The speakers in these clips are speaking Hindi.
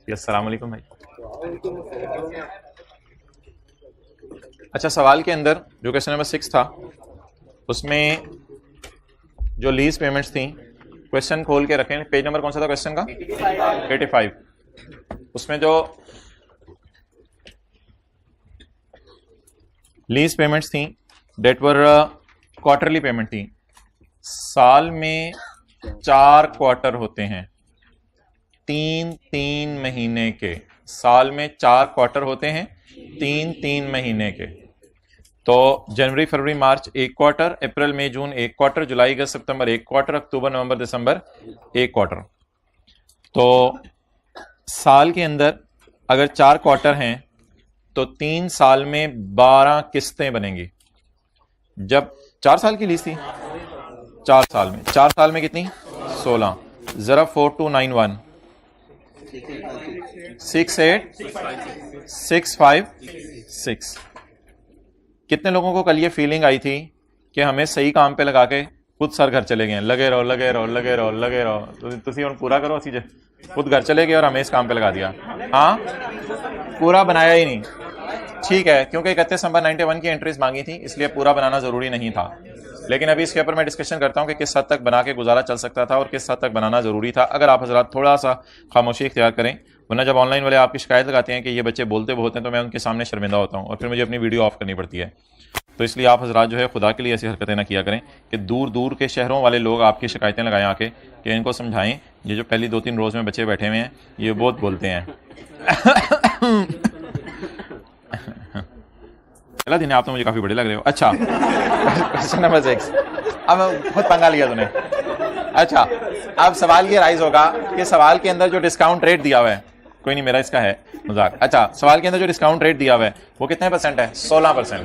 अस्सलाम वालेकुम भाई। अच्छा, सवाल के अंदर जो क्वेश्चन नंबर 6 था उसमें जो लीज पेमेंट्स थी, क्वेश्चन खोल के रखें, पेज नंबर कौन सा था क्वेश्चन का? 85। उसमें जो लीज पेमेंट्स थी डेट वर क्वार्टरली पेमेंट थी। साल में 4 क्वार्टर होते हैं, 3 महीने के। साल में 4 क्वार्टर होते हैं, 3 महीने के। तो जनवरी फरवरी मार्च 1 क्वार्टर, अप्रैल मई जून 1 क्वार्टर, जुलाई अगस्त सितंबर 1 क्वार्टर, अक्टूबर नवंबर दिसंबर 1 क्वार्टर। तो साल के अंदर अगर 4 क्वार्टर हैं तो 3 साल में 12 किस्तें बनेंगी। जब 4 साल की लीज थी, 4 साल में कितनी? 16। जरा 4291 68656। कितने लोगों को कल ये फीलिंग आई थी कि हमें सही काम पे लगा के खुद सर घर चले गए? लगे रहो लगे रहो लगे रहो लगे रहो, तो तुसी और पूरा करो सीधे। खुद घर चले गए और हमें इस काम पे लगा दिया। हाँ, पूरा बनाया ही नहीं। ठीक है, क्योंकि 31 नंबर 91 की एंट्रीज मांगी थी इसलिए पूरा बनाना जरूरी नहीं था। लेकिन अभी इसके ऊपर मैं डिस्कशन करता हूं कि किस हद तक बना के गुजारा चल सकता था और किस हद तक बनाना जरूरी था, अगर आप हजरात थोड़ा सा खामोशी इख्तियार करें। वरना जब ऑनलाइन वाले आपकी शिकायत लगाते हैं कि ये बच्चे बोलते बहुत हैं तो मैं उनके सामने शर्मिंदा होता हूं और फिर मुझे अपनी वीडियो ऑफ करनी पड़ती है। तो इसलिए आप हजरात जो है खुदा के लिए ऐसी हरकतें ना किया करें कि दूर दूर के शहरों वाले लोग आपकी शिकायतें लगाएं आके कि इनको समझाएं, ये जो पहली 2-3 रोज में बच्चे बैठे हुए हैं ये बहुत बोलते हैं। चला दिन, आप तो मुझे काफी बड़े लग रहे हो। अच्छा, क्वेश्चन नंबर 6। अब बहुत पंगा लिया तूने। अच्छा, अब सवाल ये राइज होगा कि सवाल के अंदर जो डिस्काउंट रेट दिया हुआ है, कोई नहीं मेरा इसका है मजाक। अच्छा, सवाल के अंदर जो डिस्काउंट रेट दिया हुआ है वो कितने परसेंट है? 16%।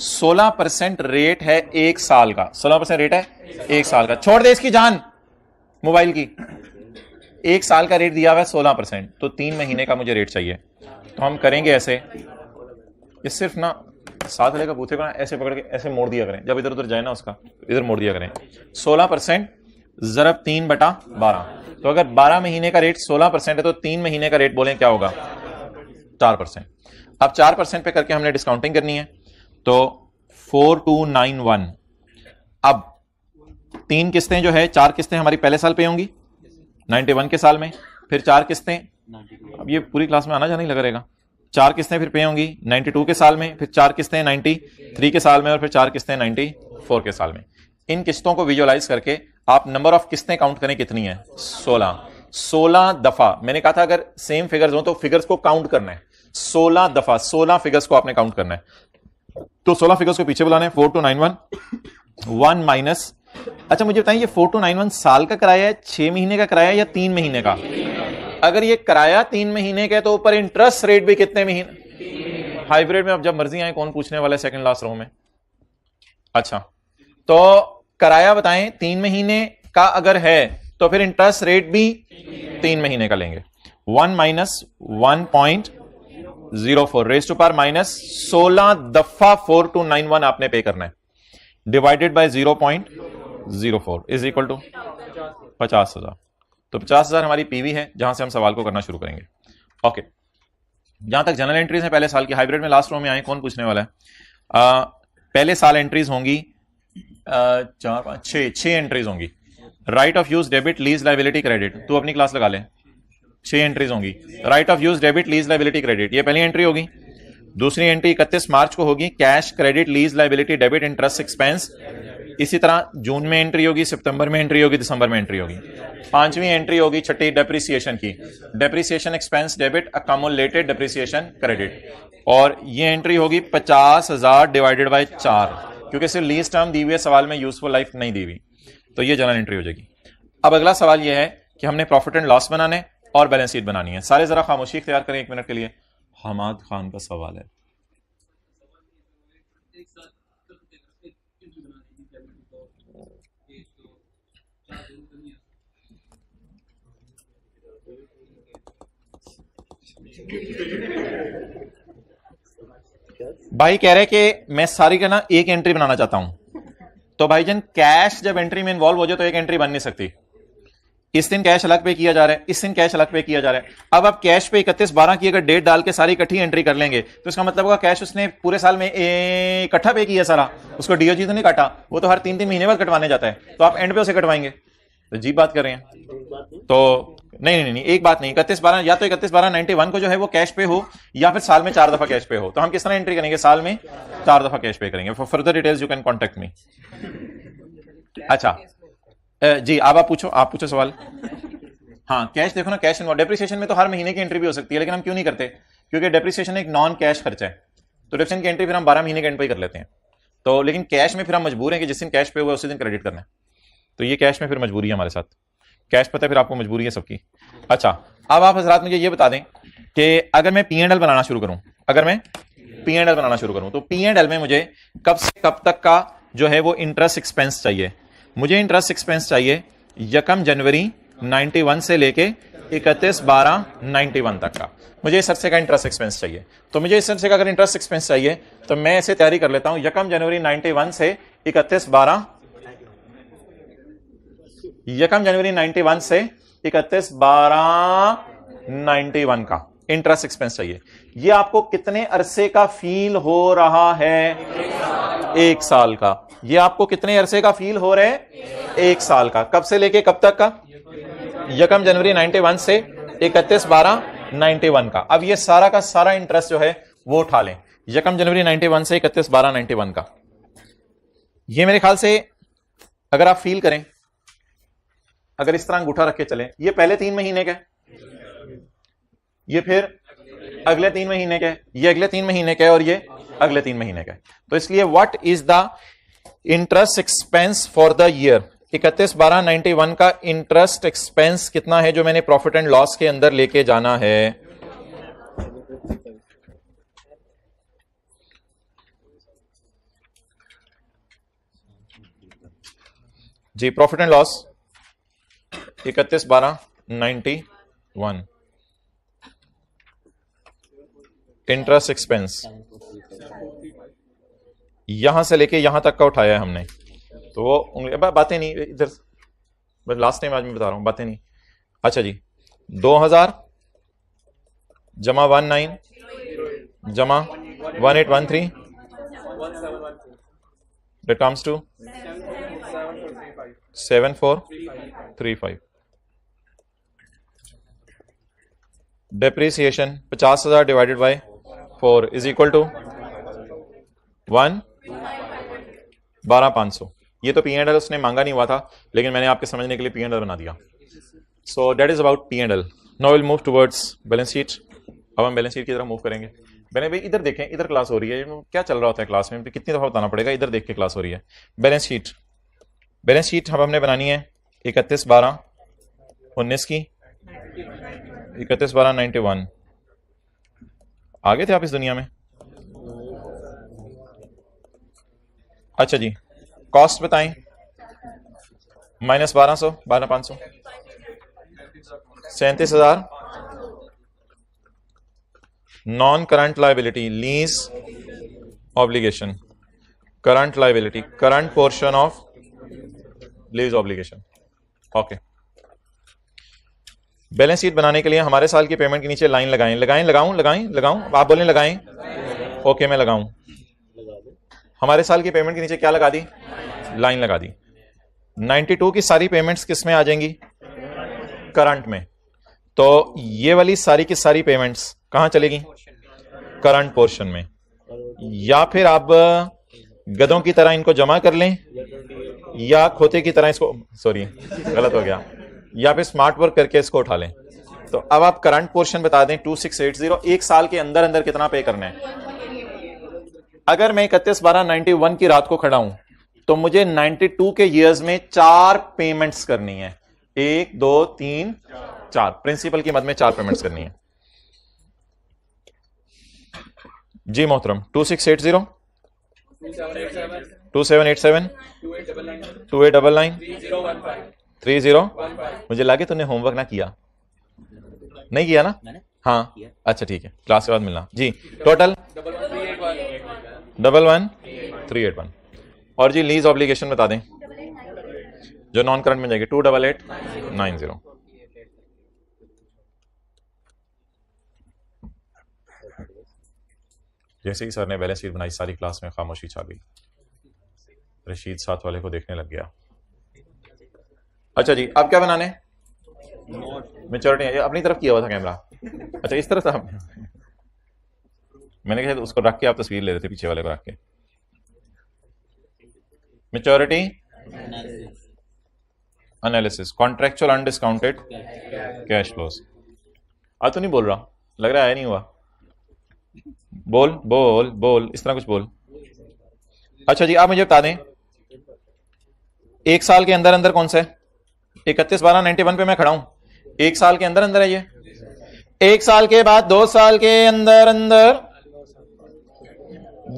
16% रेट है 1 साल का। 16% रेट है 1 साल का। छोड़ दे इसकी जान मोबाइल की। 1 साल का रेट दिया हुआ है 16%, तो 3 महीने का मुझे रेट चाहिए। तो हम करेंगे ऐसे, ये सिर्फ ना साथ वाले का बूथे को ना ऐसे पकड़ के ऐसे मोड़ दिया करें, जब इधर उधर जाए ना उसका इधर मोड़ दिया करें। 16% ज़रब 3/12। तो अगर 12 महीने का रेट 16% है तो 3 महीने का रेट बोलें क्या होगा? 4%। अब 4% पे करके हमने डिस्काउंटिंग करनी है, तो 4291। अब 3 किस्तें जो है, 4 किस्तें हमारी पहले साल पे होंगी 91 के साल में, फिर 4 किस्तें, अब ये पूरी क्लास में आना जाना ही लगा रहेगा। 4 किस्तें फिर पे होंगी 92 के साल में, फिर 4 किस्तें 93 के साल में, और फिर 4 किस्तें 94 के साल में। इन किस्तों को विजुअलाइज करके आप नंबर ऑफ किस्तें काउंट करें कितनी है? 16 दफा। मैंने कहा था अगर सेम फिगर्स हो तो फिगर्स को काउंट करना है। 16 दफा 16 फिगर्स को आपने काउंट करना है। तो 16 फिगर्स को पीछे बुलाने हैं। 4291 1 माइनस, अच्छा मुझे बताइए ये 4291 साल का किराया है, 6 महीने का किराया या 3 महीने का? अगर ये किराया 3 महीने का है तो ऊपर इंटरेस्ट रेट भी कितने महीने? हाइब्रिड में अब जब मर्जी आए, कौन पूछने वाला है सेकंड लास्ट रो में? अच्छा, तो किराया बताएं 3 महीने का अगर है तो फिर इंटरेस्ट रेट भी 3 महीने का लेंगे। 1 minus 1.04 raise to power minus 16 दफा 4291 आपने पे करना है, divided by 0.04 is equal to 50,000। तो 50,000 हमारी पीवी है जहां से हम सवाल को करना शुरू करेंगे। ओके, जहां तक जनरल एंट्रीज है पहले साल की, हाइब्रिड में लास्ट रो में आए, कौन पूछने वाला है? पहले साल एंट्रीज होंगी 4 5 6 एंट्रीज होंगी। Right of use debit lease liability credit, तू अपनी क्लास लगा ले। 6 एंट्रीज होंगी। Right of use debit lease liability credit, ये पहली एंट्री होगी। दूसरी एंट्री 31 मार्च को होगी, cash credit lease liability debit interest expense. इसी तरह जून में एंट्री होगी, सितंबर में एंट्री होगी, दिसंबर में एंट्री होगी। 5वीं एंट्री होगी छठी डेप्रिसिएशन की, depreciation expense debit accumulated depreciation credit, और ये एंट्री होगी 50,000 डिवाइडेड बाय 4, क्योंकि सिर्फ लीज टर्म दी हुई है, सवाल में यूजफुल लाइफ नहीं दी हुई, तो ये जनरल एंट्री हो जाएगी। अब अगला सवाल ये है कि हमने प्रॉफिट एंड लॉस बनाने और बैलेंस शीट बनानी है। सारे जरा खामोशी इख्तियार करें 1 मिनट के लिए। हमाद खान का सवाल है। भाई कह रहे कि मैं सारी का ना एक एंट्री बनाना चाहता हूं, तो भाईजान कैश जब एंट्री में इन्वॉल्व हो जाए तो एक एंट्री बन नहीं सकती। इस दिन कैश अलग पे किया जा रहा है, इस दिन कैश अलग पे किया जा रहा है। अब आप कैश पे 31/12 की अगर डेट डाल के सारी इकट्ठी एंट्री कर लेंगे तो इसका मतलब होगा कैश उसने पूरे साल में इकट्ठा पे किया सारा, उसको डीओजी तो नहीं काटा, वो तो हर 3-3 महीने बाद कटवाने जाता है, तो आप एंड पे उसे कटवाएंगे। तो जी बात कर रहे हैं। तो नहीं, एक बात नहीं, 31/12 या तो 31/12/91 को जो है वो कैश पे हो या फिर साल में 4 दफा कैश पे हो। तो हम किस तरह एंट्री करेंगे? साल में 4 दफा कैश पे करेंगे। For further details you can contact me. अच्छा जी, अब आप पूछो सवाल। हाँ, कैश देखो ना, कैश इनवॉल्व। डेप्रिसिएशन में तो हर महीने की एंट्री भी हो सकती है, लेकिन हम क्यों नहीं करते? क्योंकि डेप्रिसिएशन एक नॉन कैश खर्चा है, तो डेप्रिसिएशन की एंट्री फिर हम 12 महीने के एंड पे ही कर लेते हैं। तो लेकिन कैश में फिर हम मजबूर हैं कि जिस दिन कैश पे हुआ उसी दिन क्रेडिट करना है। तो ये कैश में फिर मजबूरी है हमारे साथ, कैश पता है फिर आपको मजबूरी है सबकी। अच्छा, अब आप हजरात मुझे ये बता दें कि अगर मैं P&L बनाना शुरू करूं, तो P&L में मुझे कब से कब तक का जो है वो इंटरेस्ट एक्सपेंस चाहिए? मुझे इंटरेस्ट एक्सपेंस चाहिए 1 जनवरी 91 से लेके 31/12/91 तक का, मुझे इस अरसे का इंटरेस्ट एक्सपेंस चाहिए। तो मुझे इस अरसे का अगर इंटरेस्ट एक्सपेंस चाहिए तो मैं ऐसे तैयारी कर लेता हूं 1 जनवरी 91 से 31/12/91 का इंटरेस्ट एक्सपेंस चाहिए। ये आपको कितने अरसे का फील हो रहा है? 1 साल का। ये आपको कितने अरसे का फील हो रहा है? 1 साल का। कब से लेके कब तक का? 1 जनवरी 91 से 31/12/91 का। अब ये सारा का सारा इंटरेस्ट जो है वो उठा लें 1 जनवरी 91 से 31/12/91 का। ये मेरे ख्याल से अगर आप फील करें, अगर इस तरह अंगूठा रख के चलें, ये पहले 3 महीने का, ये फिर अगले 3 महीने का, ये अगले 3 महीने का और ये अगले 3 महीने का। तो इसलिए what is the interest expense for the year? 31/12/91 का इंटरेस्ट एक्सपेंस कितना है जो मैंने प्रॉफिट एंड लॉस के अंदर लेके जाना है? जी, profit and loss 31/12/91 interest expense यहां से लेके यहां तक का उठाया है हमने। तो वो बातें नहीं इधर, लास्ट टाइम आज मैं बता रहा हूं, बातें नहीं। अच्छा जी, 2000 जमा 19 जमा 1813 that comes to 7435। Depreciation 50,000 divided by 4 is equal to 12,500। ये तो P&L उसने मांगा नहीं हुआ था, लेकिन मैंने आपके समझने के लिए P&L बना दिया। So that is about P&L। Now will move towards balance sheet. अब हम बैलेंस शीट की तरफ मूव करेंगे। मैंने भाई इधर देखें, इधर क्लास हो रही है, क्या चल रहा होता है क्लास में, कितनी दफा बताना पड़ेगा? इधर देख के क्लास हो रही है। बैलेंस शीट अब हमने बनानी है 31/12/19 की, 31/12/91। आ गए थे आप इस दुनिया में? अच्छा जी, कॉस्ट बताएं। -1200 12,500 37,000 non current liability, lease obligation, current liability, current portion of lease obligation. Okay, balance sheet बनाने के लिए हमारे साल की पेमेंट के नीचे लाइन लगाऊं? आप बोलें लगाएं। ओके, मैं लगाऊं। हमारे साल की पेमेंट के नीचे क्या लगा दी? लाइन लगा दी। 92 की सारी पेमेंट्स किस में आ जाएंगी? करंट में। तो ये वाली सारी की सारी पेमेंट्स कहां चलेगी? करंट पोर्शन में। या फिर आप गधों की तरह इनको जमा कर लें, या खोते की तरह इसको, सॉरी गलत हो गया, या फिर स्मार्ट वर्क करके इसको उठा लें। तो अब आप करंट पोर्शन बता दें 2680, 1 साल के अंदर अंदर कितना पे करना है। अगर मैं 31/12/91 की रात को खड़ा हूं तो मुझे 92 के ईयर्स में 4 पेमेंट्स करनी है। 1 2 3 4 प्रिंसिपल की मद में 4 पेमेंट्स करनी है। जी मोहतरम, 2680 2787 2899 30। मुझे लगे तूने होमवर्क ना किया, नहीं किया ना? हाँ, अच्छा ठीक है, क्लास के बाद मिलना जी। टोटल 11,381। और जी लीज ऑब्लिगेशन बता दें। जो नॉन करंट में जाएगी 28890। जैसे ही सर ने बैलेंस शीट बनाई सारी क्लास में खामोशी छा गई। रशीद साथ वाले को देखने लग गया। अच्छा जी, अब क्या बनाने? मेच्योरिटी अपनी तरफ किया हुआ था कैमरा। अच्छा इस तरह था। मैंने कहा उसको रख के आप तस्वीर ले रहे थे, पीछे वाले को रख के। Maturity analysis, contractual undiscounted cash flows. आज तो नहीं बोल रहा, लग रहा है नहीं हुआ। बोल बोल बोल, इस तरह कुछ बोल। अच्छा जी, आप मुझे बता दें एक साल के अंदर अंदर कौन सा है? 31/12/91 पे मैं खड़ा हूं, एक साल के अंदर अंदर है ये। एक साल के बाद 2 साल के अंदर अंदर,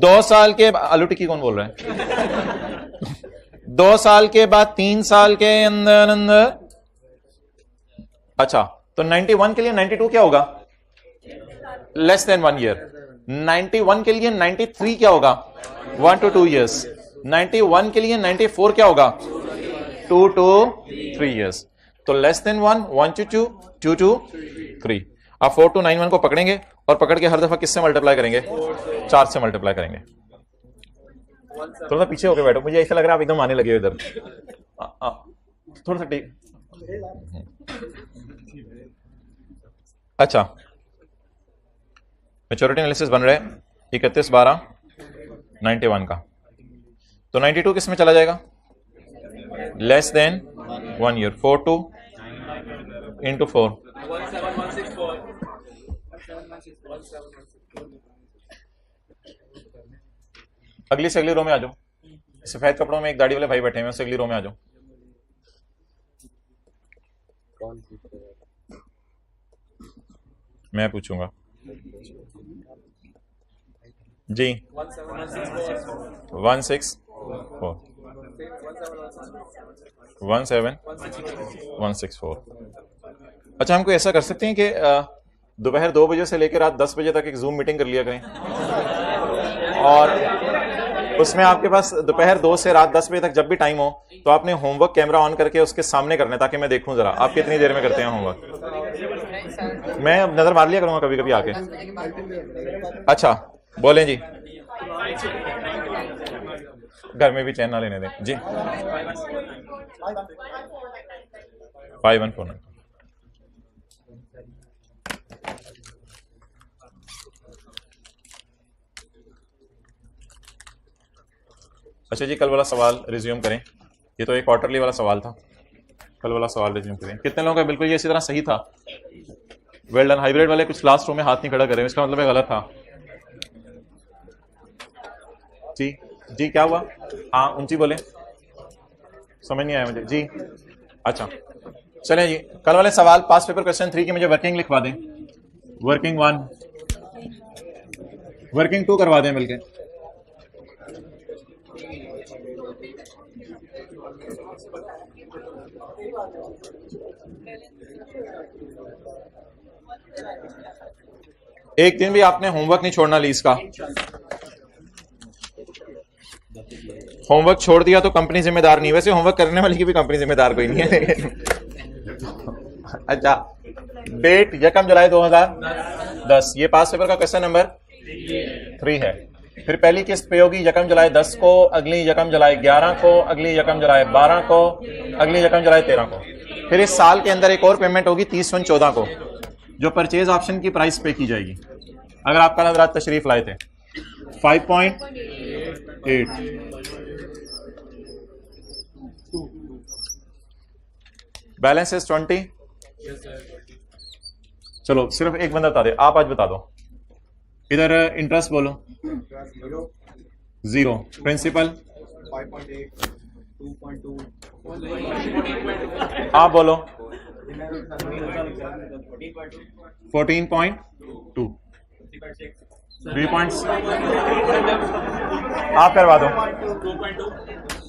2 साल के आलू टिक्की कौन बोल रहा है? 2 साल के बाद 3 साल के अंदर अंदर। अच्छा तो 91 के लिए 92 क्या होगा? Less than 1 year. 91 के लिए 93 क्या होगा? 1 to 2 years। 91 के लिए 94 क्या होगा? 2 to 3 years। तो लेस देन 1, 1 to 2, 2 to 3। आप 4 to 91 को पकड़ेंगे और पकड़ के हर दफा किससे मल्टीप्लाई करेंगे? 4 से मल्टीप्लाई करेंगे। थोड़ा सा पीछे होकर बैठो, मुझे ऐसा लग रहा है आप एकदम आने लगे इधर। थोड़ा सा ठीक। अच्छा मैच्योरिटी एनालिसिस बन रहे 31/12/91 का। तो 92 किस में चला जाएगा? Less than 1 year. 4 to into 4 अगली से अगली रो में आ जाओ। सफेद कपड़ों में एक दाढ़ी वाले भाई बैठे हैं, उससे अगली रो में आ जाओ। मैं पूछूंगा जी। 164 17164। अच्छा हमको ऐसा कर सकते हैं कि दोपहर 2 बजे से लेकर रात 10 बजे तक एक जूम मीटिंग कर लिया करें, और उसमें आपके पास दोपहर 2 से रात 10 बजे तक जब भी टाइम हो तो आपने होमवर्क कैमरा ऑन करके उसके सामने करना है, ताकि मैं देखूं जरा आप कितनी देर में करते हैं होमवर्क। मैं नजर मार लिया करूंगा कभी कभी आके। अच्छा बोलें जी। घर में भी चैन ना लेने दें जी। 5149। अच्छा जी, कल वाला सवाल रिज्यूम करें। ये तो एक क्वार्टरली वाला सवाल था, कल वाला सवाल रिज्यूम करें। कितने लोगों का बिल्कुल ये इसी तरह सही था? Well done. हाइब्रिड वाले कुछ क्लास रूम में हाथ नहीं खड़ा करें, इसका मतलब गलत था जी। जी क्या हुआ? हाँ ऊंची बोले, समझ नहीं आया मुझे जी। अच्छा चलें जी, कल वाले सवाल पास पेपर क्वेश्चन 3 की मुझे वर्किंग लिखवा दें। वर्किंग 1, वर्किंग 2 करवा दें मिलके। एक दिन भी आपने होमवर्क नहीं छोड़ना लीज का। होमवर्क छोड़ दिया तो कंपनी जिम्मेदार नहीं, वैसे होमवर्क करने वाले की भी कंपनी जिम्मेदार कोई नहीं है। अच्छा डेट 1 जुलाई 2010, ये पास पेपर का क्वेश्चन नंबर 3 है। फिर पहली किस्त पे होगी 1 जुलाई 10 को, अगली 1 जुलाई 11 को, अगली 1 जुलाई 12 को, अगली 1 जुलाई 13 को। फिर इस साल के अंदर एक और पेमेंट होगी 30/14 को, जो परचेज ऑप्शन की प्राइस पे की जाएगी। अगर आप कल रात तशरीफ लाए थे 5.8। Balance is 20। चलो सिर्फ एक बंदा बता दे, आप आज बता दो। इधर इंटरेस्ट बोलो 0, प्रिंसिपल 5.2, आप बोलो 14.2, 3 आप करवा दो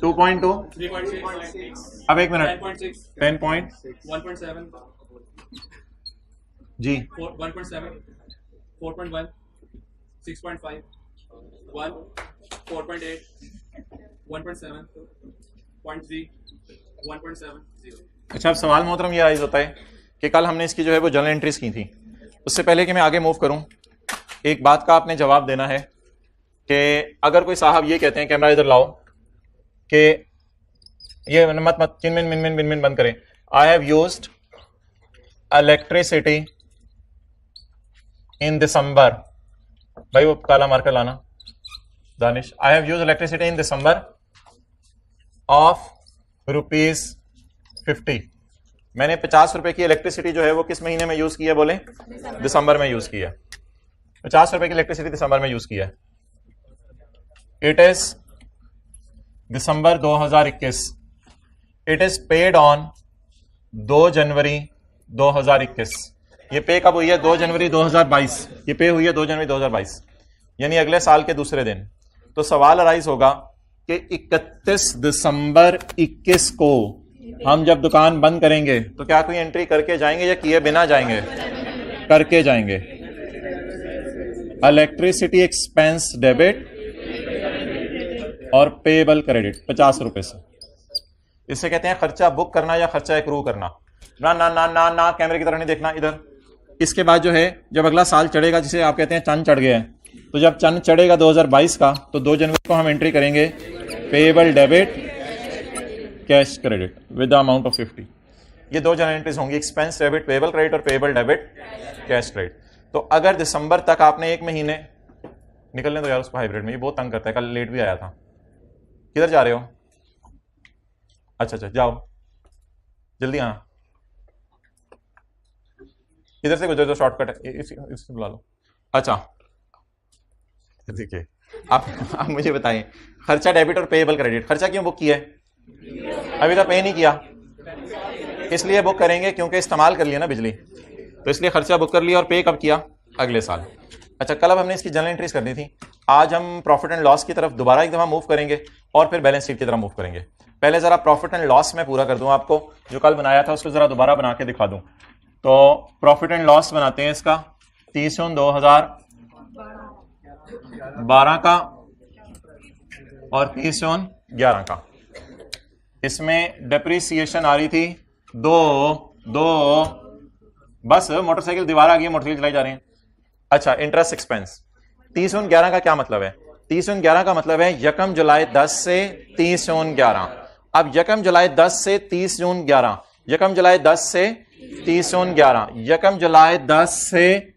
2.2। अब एक मिनट 10.1.7 जी 1.7 4.1 6.5 1 4.8 1.7 0.3 1.70। अच्छा, अब सवाल मोहतरम ये राइज होता है कि कल हमने इसकी जो है वो जर्नल एंट्रीज की थी। उससे पहले कि मैं आगे मूव करूं, एक बात का आपने जवाब देना है कि अगर कोई साहब ये कहते हैं, कैमरा इधर लाओ, कि ये मत मत चिनमिन मिनमिन मिनमिन बंद करें। I have used electricity in December, भाई वो काला मार्कर लाना Danish. I have used electricity in December of ₹50। मैंने 50 रुपए की इलेक्ट्रिसिटी जो है वो किस महीने में यूज की है, बोले? दिसंबर में यूज की है। 50 रुपए की इलेक्ट्रिसिटी दिसंबर में यूज की है। It is December 2021। It is paid on 2 जनवरी 2021। ये पे कब हुई है? 2 जनवरी 2022। ये पे हुई है 2 जनवरी 2022, यानी अगले साल के दूसरे दिन। तो सवाल अराइज होगा कि 31 दिसंबर 21 को हम जब दुकान बंद करेंगे तो क्या कोई एंट्री करके जाएंगे या किए बिना जाएंगे? करके जाएंगे। इलेक्ट्रिसिटी एक्सपेंस डेबिट और पेएबल क्रेडिट 50 रुपए से। इसे कहते हैं खर्चा बुक करना या खर्चा एक्रू करना। ना ना ना ना ना, कैमरे की तरह नहीं देखना इधर। इसके बाद जो है जब अगला साल चढ़ेगा, जिसे आप कहते हैं चंद चढ़ गया है, तो जब चंद चढ़ेगा 2022 का, तो 2 जनवरी को हम एंट्री करेंगे payable debit cash credit with the amount of 50। ये 2 जनरल एंट्रीज होंगी, एक्सपेंस डेबिट पेएबल क्रेडिट और पेएबल डेबिट कैश क्रेडिट। तो अगर दिसंबर तक आपने एक महीने निकलने, तो यार उसको हाइब्रिड में ये बहुत तंग करता है, कल लेट भी आया था। किधर जा रहे हो? अच्छा अच्छा, जाओ जल्दी आना। इधर से गुजर, जो शॉर्टकट है, इससे बुला लो। अच्छा देखिए, आप मुझे बताइए, खर्चा डेबिट और पेएबल क्रेडिट, खर्चा क्यों बुक किया है? अभी तक पे नहीं किया, इसलिए बुक करेंगे क्योंकि इस्तेमाल कर लिया ना बिजली, तो इसलिए खर्चा बुक कर लिया। और पे कब किया? अगले साल। अच्छा, कल अब हमने इसकी जनरल एंट्रीज करनी थी। आज हम प्रॉफिट एंड लॉस की तरफ दोबारा एक दफा मूव करेंगे और फिर बैलेंस शीट की तरफ मूव करेंगे। पहले जरा प्रॉफिट एंड लॉस में पूरा कर दूं, आपको जो कल बनाया था उसको जरा दोबारा बना के दिखा दूं। तो प्रॉफिट एंड लॉस बनाते हैं इसका 30/2012 का और 30/11 का। इसमें डेप्रिसिएशन आ रही थी 2 बस मोटरसाइकिल दीवार आ गई है, मोटरसाइकिल चलाई जा रही है। अच्छा, इंटरेस्ट एक्सपेंस 30/11 का क्या मतलब है? 30/11 का मतलब है 1 जुलाई 10 से 30/11। अब 1 जुलाई 10 से 30/11, 1 जुलाई 10 से 30/11, 1 जुलाई 10 से,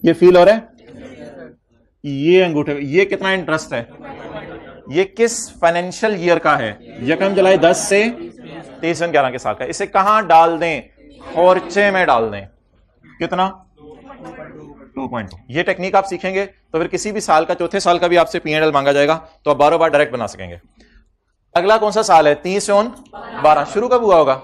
ये फील हो रहा है? ये अंगूठे, ये कितना इंटरेस्ट है? ये किस फाइनेंशियल ईयर का है? 1 जुलाई 10 से 30/11 के साल का। इसे कहां डाल दें? खर्चे में डाल दें। कितना? 2.2। ये टेक्निक आप सीखेंगे तो फिर किसी भी साल का, चौथे साल का भी आपसे P&L मांगा जाएगा तो आप बारों बार डायरेक्ट बना सकेंगे। अगला कौन सा साल है? 30/12। शुरू कब हुआ होगा?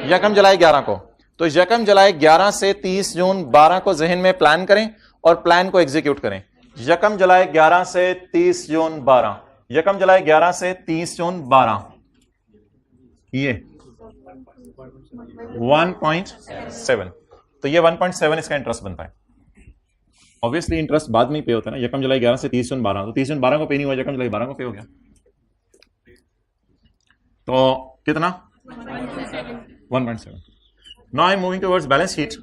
1 जुलाई 11 को। तो 1 जुलाई 11 से 30/12 को जहन में प्लान करें और प्लान को एग्जीक्यूट करें। 1 जुलाई 11 से 30/12, 1 जुलाई 11 से 30/12, ये 1.7। तो ये 1.7 इसका इंटरेस्ट बनता है। ऑब्वियसली इंटरेस्ट बाद में ही पे होता है ना। 1 जुलाई 11 से 30/12, तो 30/12 को पे नहीं हुआ, 1 जुलाई 12 को पे हो गया। तो कितना? 1.7। Now I am moving towards balance sheet,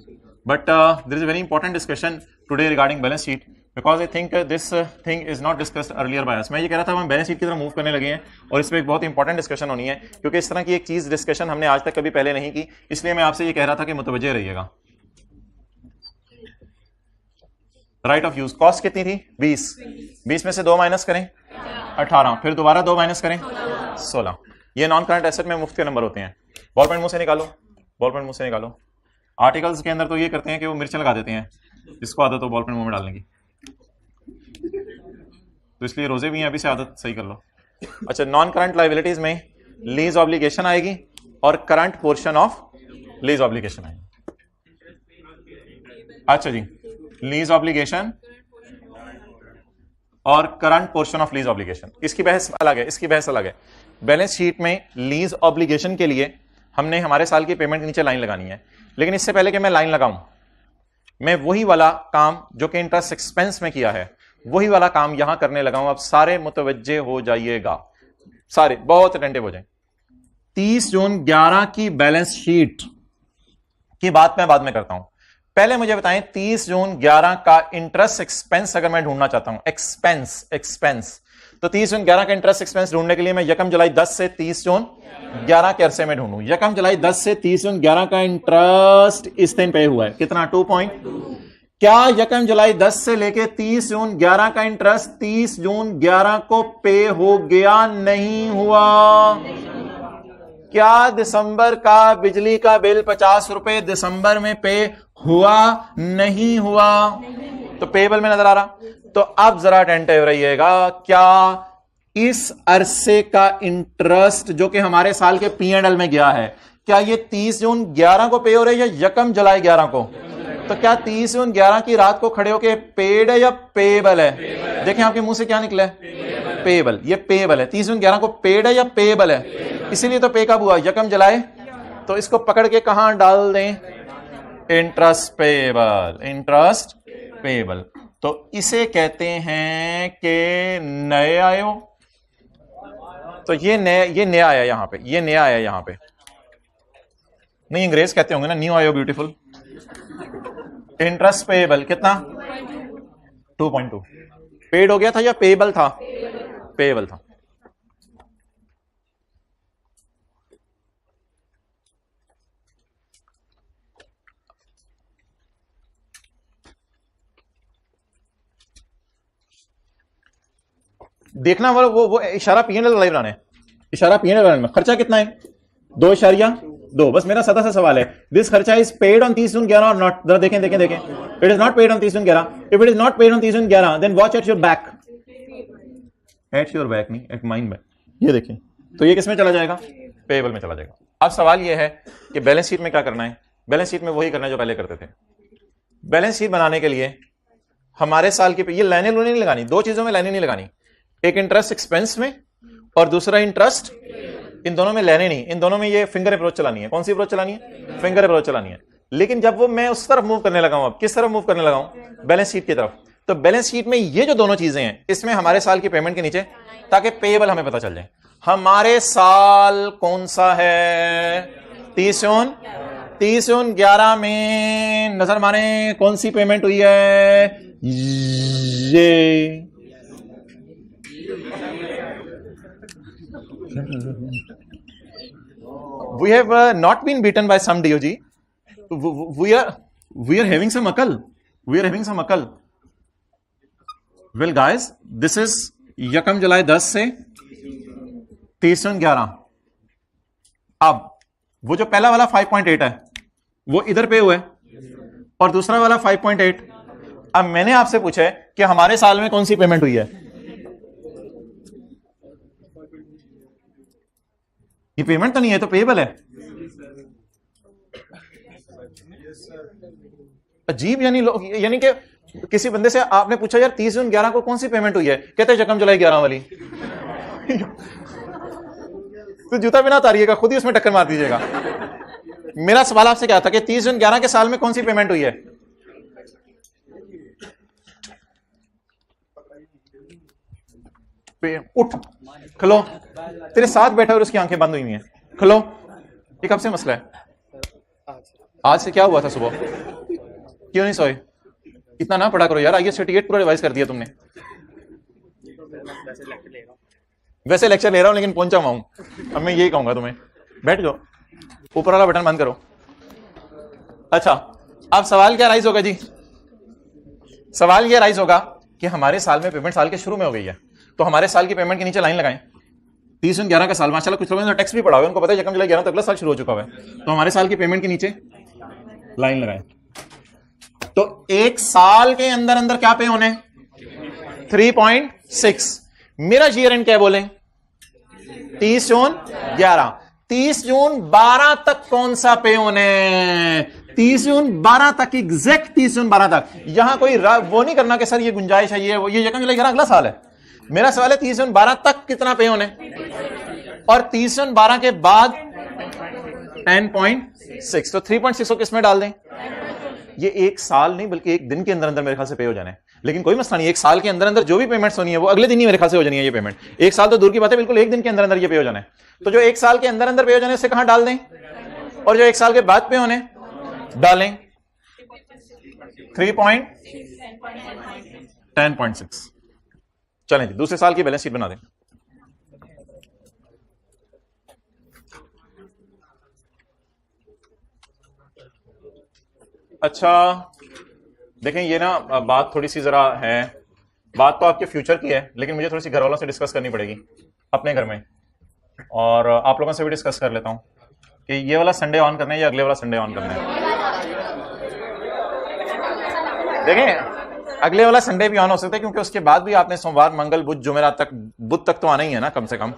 but there is a very important discussion today regarding balance sheet because I think this thing is not discussed earlier by us. मैं ये कह रहा था हम बैलेंस शीट की तरफ मूव करने लगे हैं और इस पर एक बहुत इंपॉर्टेंट डिस्कशन होनी है, क्योंकि इस तरह की एक चीज डिस्कशन हमने आज तक कभी पहले नहीं की, इसलिए मैं आपसे ये कह रहा था कि मुतवज्जे रहिएगा। राइट ऑफ यूज कॉस्ट कितनी थी? 20 में से 2 माइनस करें 18, फिर दोबारा 2 माइनस करें 16। ये नॉन करंट एसेट में मुफ्त के नंबर होते हैं। बॉल पेन मुंह से निकालो, बॉल पेन मुंह से निकालो। आर्टिकल्स के अंदर तो ये करते हैं कि वो मिर्च लगा देते हैं, जिसको आदत हो बॉल पेन मुंह में डालने की, तो इसलिए रोजे भी हैं, अभी से आदत सही कर लो। अच्छा, नॉन करंट लायबिलिटीज में लीज ऑब्लिगेशन आएगी और current portion of lease obligation आएगी। अच्छा जी, लीज ऑब्लिगेशन और current portion of lease obligation, इसकी बहस अलग है, इसकी बहस अलग है। बैलेंस शीट में लीज ऑब्लिगेशन के लिए हमने हमारे साल की पेमेंट के नीचे लाइन लगानी है, लेकिन इससे पहले कि मैं लाइन लगाऊं, मैं वही वाला काम जो कि इंटरेस्ट एक्सपेंस में किया है, वही वाला काम यहां करने लगा हूं। अब सारे मुतवज्जे हो जाइएगा, सारे बहुत अटेंटिव हो जाएं। 30 जून 11 की बैलेंस शीट की बात मैं बाद में करता हूं। पहले मुझे बताएं 30 जून 11 का इंटरेस्ट एक्सपेंस अगर मैं ढूंढना चाहता हूं, एक्सपेंस, तो 30 जून 11 का इंटरेस्ट एक्सपेंस ढूंढने के लिए मैं यकम जुलाई 10 से 30 जून 11 के अरसे में ढूंढूं। यकम जुलाई 10 से 30 जून 11 का इंटरेस्ट इस दिन पे हुआ है कितना, 2.2। क्या यकम जुलाई 10 से लेके 30 जून 11 का इंटरेस्ट 30 जून 11 को पे हो गया, नहीं हुआ? क्या दिसंबर का बिजली का बिल 50 रुपए दिसंबर में पे हुआ, नहीं हुआ? तो पेबल में नजर आ रहा। तो अब जरा अटेंटिव रहिएगा, क्या इस अरसे का इंटरेस्ट जो कि हमारे साल के P&L में गया है, क्या ये 30 जून 11 को पे हो रहा है या यकम जुलाई 11 को? तो क्या 30 जून 11 की रात को खड़े होके पेड है या पेबल है? देखें आपके मुंह से क्या निकला है, पेबल। ये पेबल है। 30 जून 11 को पेड है या पेबल है? इसीलिए तो पे कब हुआ, यकम जुलाई। तो इसको पकड़ के कहां डाल दें, इंटरेस्ट पेबल, इंटरेस्ट पेबल। तो इसे कहते हैं कि नए आयो। तो ये नया आया यहां पे, ये नया आया यहां पे। नहीं, अंग्रेज कहते होंगे ना, न्यू आयो ब्यूटीफुल। इंटरेस्ट पेबल कितना, 2.2। पेड हो गया था या पेबल था? पेबल था। देखना वो इशारा P&L लाइव बनाने, इशारा P&L बनाने में खर्चा कितना है, 2.2। बस मेरा सदा सा सवाल है, दिस खर्चा इज पेड ऑन 30 जून 11 और नॉट? जरा देखें, it is not paid on 30 June 11। If it is not paid on 30 June 11 then watch at your back, at your back नहीं, एट माइन बैक। ये देखें, तो ये किसमें चला जाएगा, पेबल में चला जाएगा। अब सवाल ये है कि बैलेंस शीट में क्या करना है। बैलेंस शीट में वही करना है जो पहले करते थे। बैलेंस शीट बनाने के लिए हमारे साल की ये लाइनें लूने नहीं लगानी, दो चीजों में लाइनें नहीं लगानी, एक इंटरेस्ट एक्सपेंस में और दूसरा इंटरेस्ट, इन दोनों में लेने नहीं, इन दोनों में ये फिंगर अप्रोच चलानी है। कौन सी अप्रोच चलानी है, फिंगर अप्रोच चलानी है। लेकिन जब वो मैं उस तरफ मूव करने लगा हूं, अब किस तरफ मूव करने लगा हूं, बैलेंस शीट की तरफ, तो बैलेंस शीट में ये जो दोनों चीजें हैं, इसमें हमारे साल की पेमेंट के नीचे, ताकि पेएबल हमें पता चल जाए हमारे साल कौन सा है, 30 जून 11 में नजर मारे कौन सी पेमेंट हुई है, ये we have not been beaten by some DOG. We are having some akal. Well guys, this is यकम जुलाई 10 से 30 जून 11। अब वो जो पहला वाला 5.8 है वो इधर पे हुआ है और दूसरा वाला 5.8। अब मैंने आपसे पूछा है कि हमारे साल में कौन सी पेमेंट हुई है। ये पेमेंट तो नहीं है, तो पेएबल है। अजीब, यानी कि किसी बंदे से आपने पूछा यार 30 जून 11 को कौन सी पेमेंट हुई है, कहते हैं यकम जुलाई 11 वाली। तो जूता बिना उतारिएगा, खुद ही उसमें टक्कर मार दीजिएगा। मेरा सवाल आपसे क्या था कि 30 जून 11 के साल में कौन सी पेमेंट हुई है। उठ खलो, तेरे साथ बैठा और उसकी आंखें बंद हुई हैं, खलो। ये कब से मसला है, आज से क्या हुआ था सुबह, क्यों नहीं सोए? इतना ना पढ़ा करो यार, IAS 38 पूरा रिवाइज कर दिया तुमने। वैसे लेक्चर ले रहा हूं लेकिन पहुंचा हुआ हूं। अब मैं यही कहूंगा तुम्हें, बैठ जाओ, ऊपर वाला बटन बंद करो। अच्छा, अब सवाल क्या राइज होगा जी, सवाल यह राइज होगा कि हमारे साल में पेमेंट साल के शुरू में हो गई है, तो हमारे साल की पेमेंट के नीचे लाइन लगाएं। 30 जून 11 का साल, माशाल्लाह कुछ लोगों ने टैक्स भी पढ़ा हुआ है, उनको पता है यकम जुलाई 11 तक अगला साल शुरू हो चुका है। तो हमारे साल की पेमेंट के नीचे लाइन लगाएं। तो एक साल के अंदर अंदर क्या पे होने, 3.6। मेरा ईयर एंड क्या बोले, 30 जून 11। 30 जून 12 तक कौन सा पे होने, 30 जून 12 तक, एग्जैक्ट 30 जून 12 तक। यहां कोई वो नहीं करना कि सर ये गुंजाइश है, ये यकम जुलाई 11 अगला साल है। मेरा सवाल है 30 जून 12 तक कितना पे होने, और 30 जून 12 के बाद 10.6। तो 3.6 को किस में डाल दें, ये एक साल नहीं बल्कि एक दिन के अंदर अंदर मेरे ख्याल से पे हो जाना है। लेकिन कोई मसला नहीं, एक साल के अंदर अंदर जो भी पेमेंट्स होनी है वो अगले दिन ही मेरे ख्याल से हो जानी है ये पेमेंट। एक साल तो दूर की बात है, बिल्कुल एक दिन के अंदर अंदर ये पे हो जाना है। तो जो एक साल के अंदर अंदर पे हो जाने उसे कहां डाल दें, और जो एक साल के बाद पे होने डालें 3.10.6। चलें जी, दूसरे साल की बैलेंस शीट बना दें। अच्छा देखें, ये ना बात थोड़ी सी जरा है, बात तो आपके फ्यूचर की है, लेकिन मुझे थोड़ी सी घर वालों से डिस्कस करनी पड़ेगी अपने घर में, और आप लोगों से भी डिस्कस कर लेता हूं कि ये वाला संडे ऑन करना है या अगले वाला संडे ऑन करना है। देखें, अगले वाला संडे भी ऑन हो सकता है, क्योंकि उसके बाद भी आपने सोमवार मंगल बुध जुमेरात तक, बुध तक तो आना ही है ना कम से कम,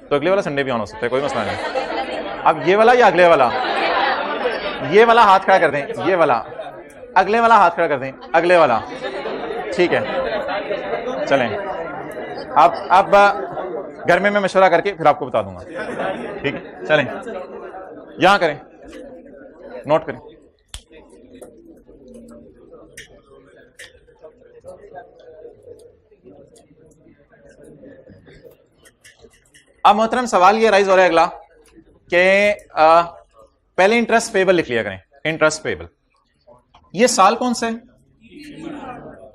तो अगले वाला संडे भी ऑन हो सकता है, कोई मसला नहीं। अब ये वाला या अगले वाला, ये वाला हाथ खड़ा कर दें, ये वाला, अगले वाला हाथ खड़ा कर दें, अगले वाला, ठीक है। चलें, अब घर में मैं मशवरा करके फिर आपको बता दूंगा, ठीक है। चलें, यहां करें, नोट करें। अब मोहतरम सवाल ये राइज हो रहा है अगला कि पहले इंटरेस्ट पेबल लिख लिया करें, इंटरेस्ट पेबल। ये साल कौन सा है?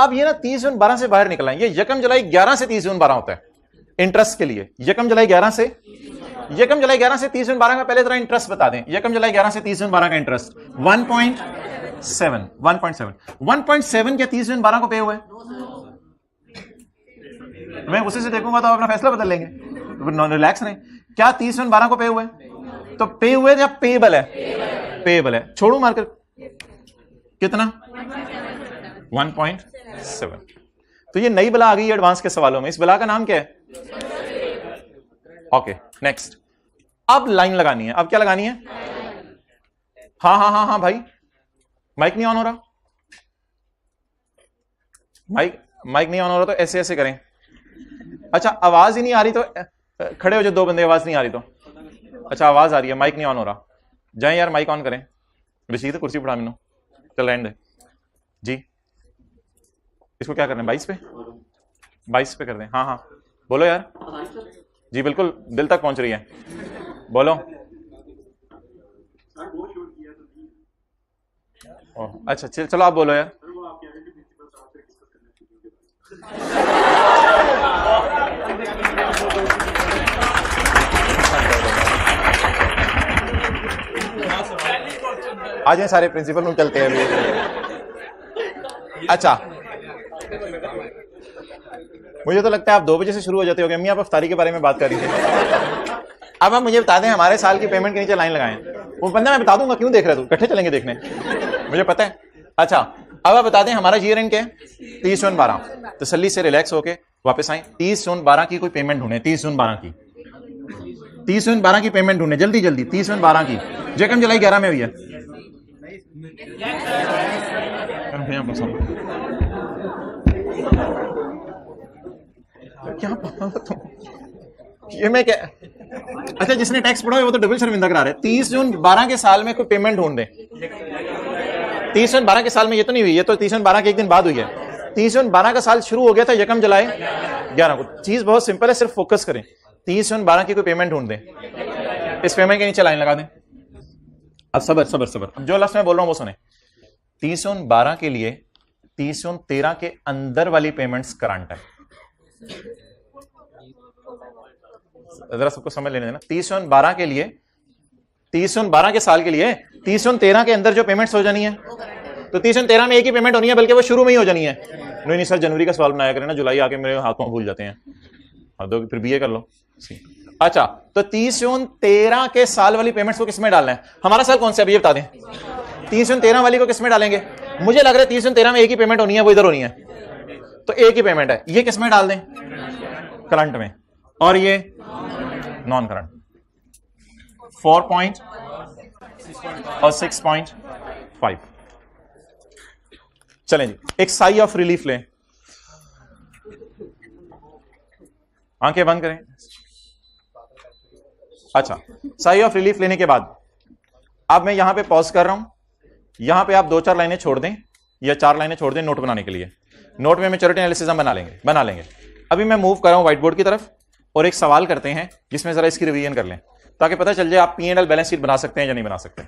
अब ये ना 30 जून 12 से बाहर निकला है, ये यकम जुलाई 11 से 30 जून 12 होता है इंटरेस्ट के लिए। यकम जुलाई 11 से 30 जून 12 का पहले तरह इंटरेस्ट बता दें। यकम जुलाई 11 से 30 जून 12 का इंटरेस्ट 1.7 क्या 30 जून 12 को पे हुआ है? मैं उसी से देखूंगा तो अपना फैसला बदल लेंगे, रिलैक्स रहें। क्या 30 जून 12 को पे हुआ है? तो पे हुए या पेबल है? पेबल है। छोड़ू मार्कर, कितना? 1.7। तो ये नई बला आ गई एडवांस के सवालों में। इस बला का नाम क्या है? Okay, next. अब लाइन लगानी है। अब क्या लगानी है? हाँ हाँ हाँ हाँ भाई, माइक नहीं ऑन हो रहा, माइक नहीं ऑन हो रहा तो ऐसे ऐसे करें। अच्छा, आवाज ही नहीं आ रही तो खड़े हो जो दो बंदे, आवाज नहीं आ रही तो। अच्छा, आवाज आ रही है, माइक नहीं ऑन हो रहा। जाए यार, माइक ऑन करें। रशीद कुर्सी उठा मिनो, चल रहने दे जी। इसको क्या करना है? 22 पे कर दें। हाँ हाँ बोलो यार जी, बिल्कुल दिल तक पहुंच रही है, बोलो। अच्छा चलो आप बोलो यार। आ जाए सारे प्रिंसिपल में चलते हैं अभी। अच्छा, मुझे तो लगता है आप 2 बजे से शुरू हो जाते हो। अम्मी आप अफ्तारी के बारे में बात कर रही थी। अब आप मुझे बता दें, हमारे साल की पेमेंट के नीचे लाइन लगाएं। वो बंदा मैं बता दूंगा, क्यों देख रहे हो? इकट्ठे चलेंगे देखने, मुझे पता है। अच्छा, अब आप बता दें हमारा ईयर एंड क्या है? 30 जून 12। तसल्ली से रिलैक्स होके वापस आए। 30 जून 12 की कोई पेमेंट ढूंढे, 30 जून 12 की, 30 जून 12 की पेमेंट ढूंढे, जल्दी जल्दी। 30 जून 12 की यकम जुलाई 11 में हुई है। क्या ये मैं क्या? अच्छा, जिसने टैक्स पढ़ा है वो तो डबल शर्मिंदा करा रहे। 30 जून 12 के साल में कोई पेमेंट ढूंढ दे। 30 जून 12 के साल में ये तो नहीं हुई, ये तो 30 जून 12 के एक दिन बाद हुई है। 30 जून 12 का साल शुरू हो गया था यकम जुलाई 11 को। चीज बहुत सिंपल है, सिर्फ फोकस करें। 30 जून 12 की कोई पेमेंट ढूंढ दें, इस पेमेंट के नीचे लाइन लगा दें। अब सबर सबर सबर, जो लफ्ज मैं बोल रहा हूं वो सुने। 30 जून 12 के लिए 30 जून 13 के अंदर वाली पेमेंट्स करंट है। जरा सबको समझ लेने देना। 30 जून 12 के लिए, 30 जून 12 के साल के लिए 30 जून 13 के अंदर जो पेमेंट्स हो जानी है, तो 30 जून 13 में एक ही पेमेंट होनी है, बल्कि वो शुरू में ही हो जानी है। नहीं सर, जनवरी का सवाल बनाया करें ना, जुलाई आके मेरे हाथों भूल जाते हैं। दो फिर बीए कर लो। अच्छा, तो 30 जून 13 के साल वाली पेमेंट्स को किसमें डालना है? हमारा साल कौन सा अभी ये बता दें। 30 जून 13 वाली को किसमें डालेंगे? मुझे लग रहा है 30 जून 13 में एक ही पेमेंट होनी है, वो इधर होनी है, तो एक ही पेमेंट है। ये किसमें डाल दें? करंट में। और ये नॉन करंट। 4 पॉइंट और 6.5। चलें जी, एक साई ऑफ रिलीफ लें। आंखें बंद करें। अच्छा, साई ऑफ रिलीफ लेने के बाद अब मैं यहां पे पॉज कर रहा हूं। यहां पे आप 2-4 लाइनें छोड़ दें या 4 लाइनें छोड़ दें नोट बनाने के लिए। नोट में मैच्योरिटी एनालिसिस हम बना लेंगे। अभी मैं मूव कर रहा हूं व्हाइट बोर्ड की तरफ और एक सवाल करते हैं जिसमें जरा इसकी रिवीजन कर लें ताकि पता चल जाए आप P&L बैलेंस शीट बना सकते हैं या नहीं बना सकते।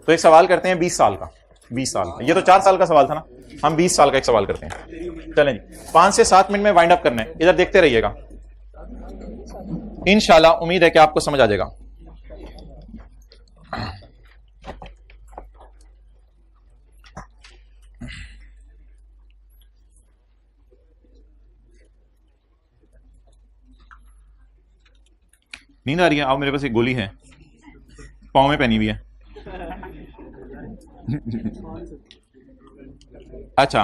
तो एक सवाल करते हैं 20 साल का, 20 साल, ये तो 4 साल का सवाल था ना, हम 20 साल का एक सवाल करते हैं। चलें जी, 5 से 7 मिनट में वाइंड अप करना है, इधर देखते रहिएगा, इंशाल्लाह उम्मीद है कि आपको समझ आ जाएगा। नींद आ रही है? आओ, मेरे पास एक गोली है, पाँव में पहनी हुई है। अच्छा,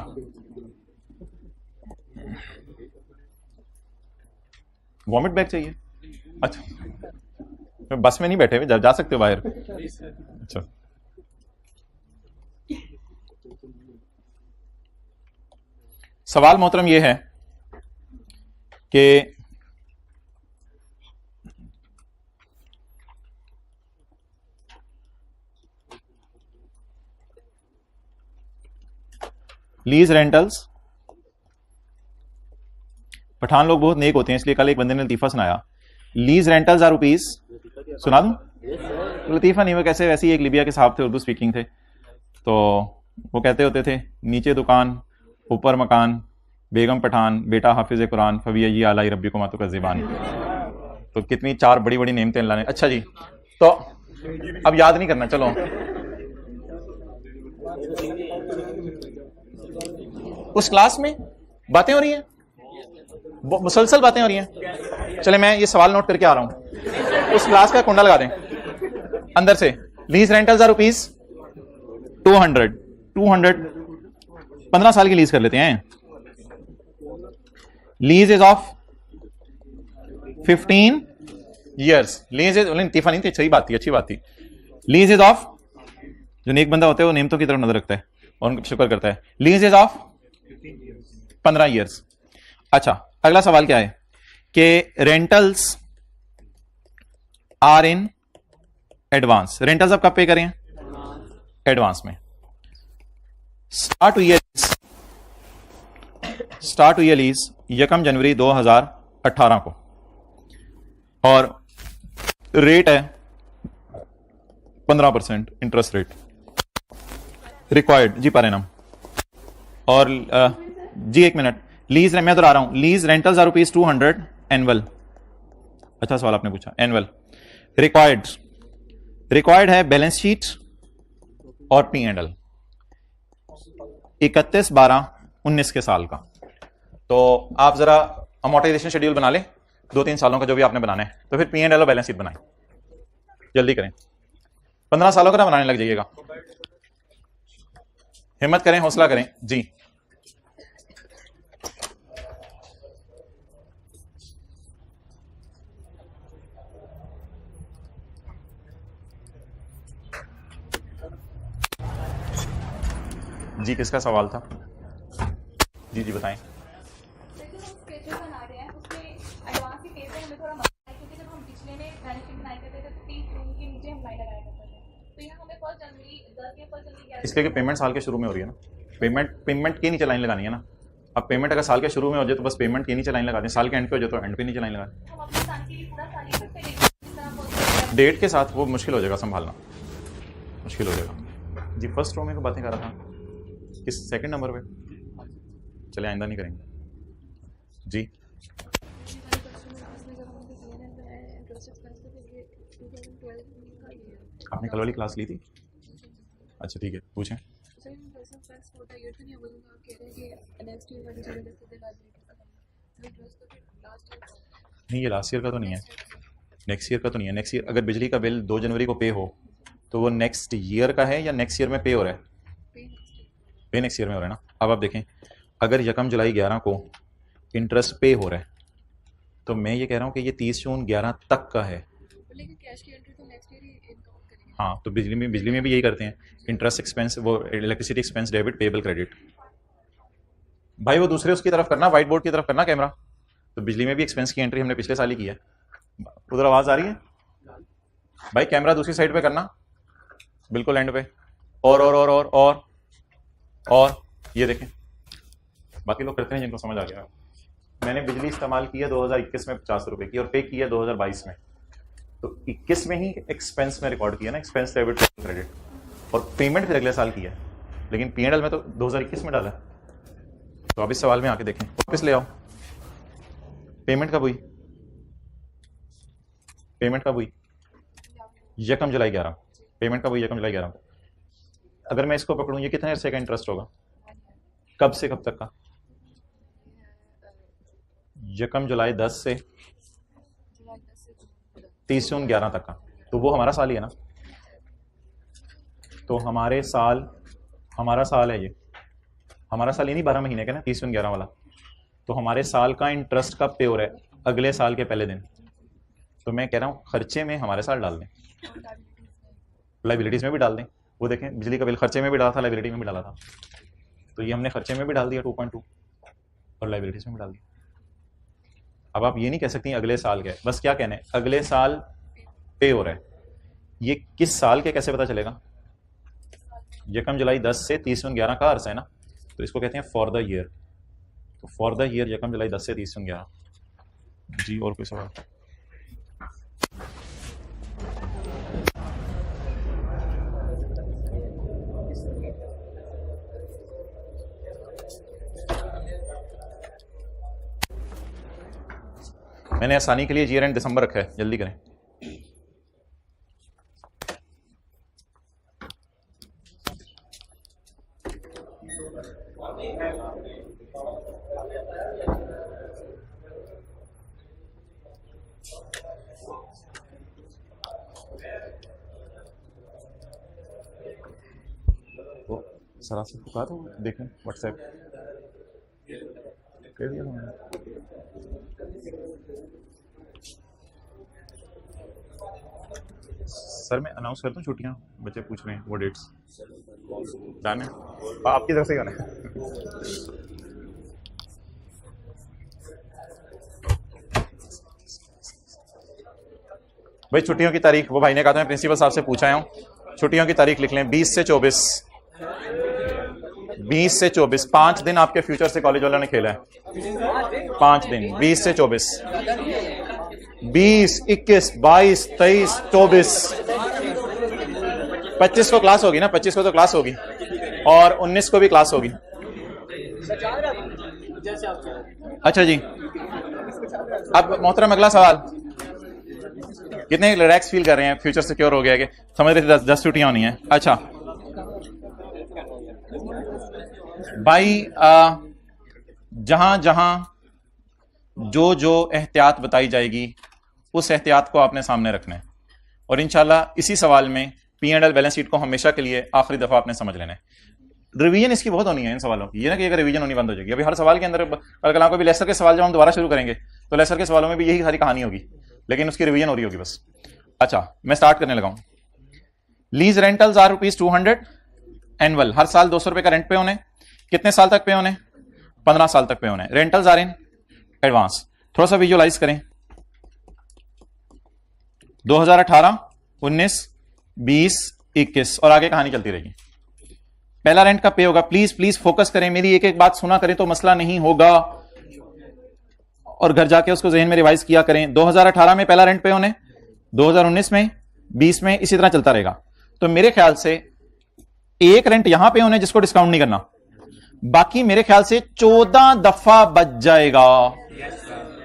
वॉमिट बैग चाहिए? अच्छा, बस में नहीं बैठे हुए, जा सकते हो बाहर। अच्छा, सवाल मोहतरम ये है कि लीज रेंटल्स, पठान लोग बहुत नेक होते हैं इसलिए कल एक बंदे ने लतीफा सुनाया, लीज रेंटल्स आर रुपीज, सुना दूं? लतीफा नहीं, वो कैसे वैसे ही एक लिबिया के साहब थे, उर्दू स्पीकिंग थे, तो वो कहते होते थे नीचे दुकान ऊपर मकान, बेगम पठान बेटा हाफिज कुरान, फबी आला रब्बी को मातु का ज़बान। तो कितनी 4 बड़ी बड़ी नेमतें अल्लाह ने। अच्छा जी, तो अब याद नहीं करना, चलो उस क्लास में बातें हो रही हैं, मुसलसल बातें हो रही हैं। चले मैं ये सवाल नोट करके आ रहा हूं, उस क्लास का कुंडा लगा दें अंदर से। लीज रेंटल्स आर रुपीज 200 15 साल की लीज कर लेते हैं। Lease is of 15 years. Lease is लतीफा नहीं थी, सही बात थी, अच्छी बात थी। लीज इज ऑफ, जो नेक बंदा होता है वो नेमतों की तरफ नजर रखता है और उनका शुक्र करता है। Lease is of 15 years. अच्छा, अगला सवाल क्या है कि rentals are in advance. Rentals आप कब पे करें? एडवांस में। स्टार्ट हुई है लीज 1 जनवरी 2018 को और रेट है 15% इंटरेस्ट रेट रिक्वायर्ड जी पर एनम। और जी एक मिनट, लीज मैं दोहरा रहा हूं, lease rentals are rupees 200 annual. अच्छा सवाल आपने पूछा, एनुअल। रिक्वायर्ड है बैलेंस शीट और P&L 31/12/19 के साल का। तो आप जरा अमोर्टाइजेशन शेड्यूल बना लें 2-3 सालों का जो भी आपने बनाना है, तो फिर P&L और बैलेंस शीट बनाएं, जल्दी करें, 15 सालों का ना बनाने लग जाइएगा। हिम्मत करें, हौसला करें जी। जी किसका सवाल था? जी जी बताएं। इसलिए कि पेमेंट साल के शुरू में हो रही है ना, पेमेंट के नीचे लाइन लगानी है ना। अब पेमेंट अगर साल के शुरू में हो जाए तो बस पेमेंट के नीचे लाइन लगा दें, साल के एंड पे हो जाए तो एंड पे नीचे लाइन लगा दें। डेट के साथ वो मुश्किल हो जाएगा, संभालना मुश्किल हो जाएगा। जी फर्स्ट रो में तो बातें कर रहा था, किस सेकंड नंबर पे? चले आइंदा नहीं करेंगे जी। आपने कल वाली क्लास ली थी? अच्छा ठीक है, पूछें। नहीं ये लास्ट ईयर का तो नहीं है, नेक्स्ट ईयर का तो नहीं है। नेक्स्ट ईयर अगर बिजली का बिल 2 जनवरी को पे हो तो वो नेक्स्ट ईयर का है या नेक्स्ट ईयर में पे हो रहा है? पे नेक्स्ट ईयर में हो रहा है ना। अब आप देखें, अगर 1 जुलाई 11 को इंटरेस्ट पे हो रहा है तो मैं ये कह रहा हूँ कि ये 30 जून 11 तक का है। हाँ, तो बिजली में भी यही करते हैं, इंटरेस्ट एक्सपेंस, वो electricity expense debit, payable credit. भाई वो दूसरे उसकी तरफ करना, व्हाइट बोर्ड की तरफ करना कैमरा। तो बिजली में भी एक्सपेंस की एंट्री हमने पिछले साल ही की है। उधर आवाज़ आ रही है भाई? कैमरा दूसरी साइड पे करना, बिल्कुल एंड पे। और ये देखें, बाकी लोग करते हैं जिनको समझ आ गया। मैंने बिजली इस्तेमाल की है 2021 में 50 रुपए की और पे की है 2022 में, तो 21 में ही एक्सपेंस में रिकॉर्ड किया ना, एक्सपेंस डेबिट क्रेडिट, और पेमेंट फिर अगले साल की है, लेकिन P&L में तो 2021 में डाला है। तो अब इस सवाल में आके देखें, वापस ले आओ, पेमेंट कब हुई, पेमेंट कब हुई, यकम जुलाई 11, पेमेंट कब हुई, यकम जुलाई 11। अगर मैं इसको पकड़ूं, ये कितने अरसे का इंटरेस्ट होगा, कब से कब तक का, यकम जुलाई 10 से 30/11 तक का, तो वो हमारा साल ही है ना। तो हमारा साल है ये, हमारा साल ये नहीं 12 महीने का ना, 30/11 वाला। तो हमारे साल का इंटरेस्ट कब पे हो रहा है, अगले साल के पहले दिन। तो मैं कह रहा हूँ खर्चे में हमारे साल डाल दें, लाइबिलिटीज में भी डाल दें। वो देखें, बिजली का बिल खर्चे में भी डाला था, लाइबिलिटी में भी डाला था, तो ये हमने खर्चे में भी डाल दिया 2.2 और लाइबिलिटीज में भी डाल दिया। अब आप ये नहीं कह सकती अगले साल के, बस क्या कहना है, अगले साल पे हो रहा है। ये किस साल के कैसे पता चलेगा, यकम जुलाई 10 से 30/11 का अर्सा है ना, तो इसको कहते हैं फॉर द ईयर। तो फॉर द ईयर यकम जुलाई 10 से 30/11। जी और कोई सवाल? मैंने आसानी के लिए ईयर एंड दिसंबर रखा है, जल्दी करें। तो सरा से पुकार दो, देखें व्हाट्सएप कर दिया मैंने। सर मैं अनाउंस कर दूं छुट्टियां, बच्चे पूछ रहे हैं वो डेट्स डन है, आपकी तरफ से ही होना है। भाई छुट्टियों की तारीख, वो भाई ने कहा था मैं प्रिंसिपल साहब से पूछा हूं, छुट्टियों की तारीख लिख लें 20 से 24, 20 से 24, 5 दिन आपके फ्यूचर से कॉलेज वालों ने खेला है, 5 दिन, 20 से 24, 20, 21, 22, 23, 24, 25 को क्लास होगी ना, 25 को तो क्लास होगी और 19 को भी क्लास होगी। अच्छा जी, अब मोहतरम अगला सवाल, कितने रिलैक्स फील कर रहे हैं, फ्यूचर सिक्योर हो गया कि समझ रहे थे 10 छुट्टियां होनी है। अच्छा भाई, जहां जहां जो जो एहतियात बताई जाएगी उस एहतियात को आपने सामने रखना है, और इंशाल्लाह इसी सवाल में P&L बैलेंस शीट को हमेशा के लिए आखिरी दफा आपने समझ लेना है। रिवीजन इसकी बहुत होनी है इन सवालों की, ये ना कि अगर रिवीजन होनी बंद हो जाएगी। अभी हर सवाल के अंदर कल को भी लेसर के सवाल जब हम दोबारा शुरू करेंगे तो लेसर के सवालों में भी यही सारी कहानी होगी, लेकिन उसकी रिवीजन हो रही होगी बस। अच्छा मैं स्टार्ट करने लगा हूं। लीज रेंटल्स आर ₹200 एनुअल, हर साल 200 रुपए का रेंट पे होने, कितने साल तक पे होने, 15 साल तक पे होने। रेंटल्स आर इन एडवांस, थोड़ा सा विजुअलाइज करें। 2018, 19, 20, 21 और आगे कहानी चलती रहेगी। पहला रेंट का पे होगा, प्लीज प्लीज फोकस करें, मेरी एक एक बात सुना करें तो मसला नहीं होगा, और घर जाके उसको जहन में रिवाइज किया करें। 2018 में पहला रेंट पे होने, 2019 में, 20 में, इसी तरह चलता रहेगा। तो मेरे ख्याल से एक रेंट यहां पे होने जिसको डिस्काउंट नहीं करना, बाकी मेरे ख्याल से 14 दफा बच जाएगा,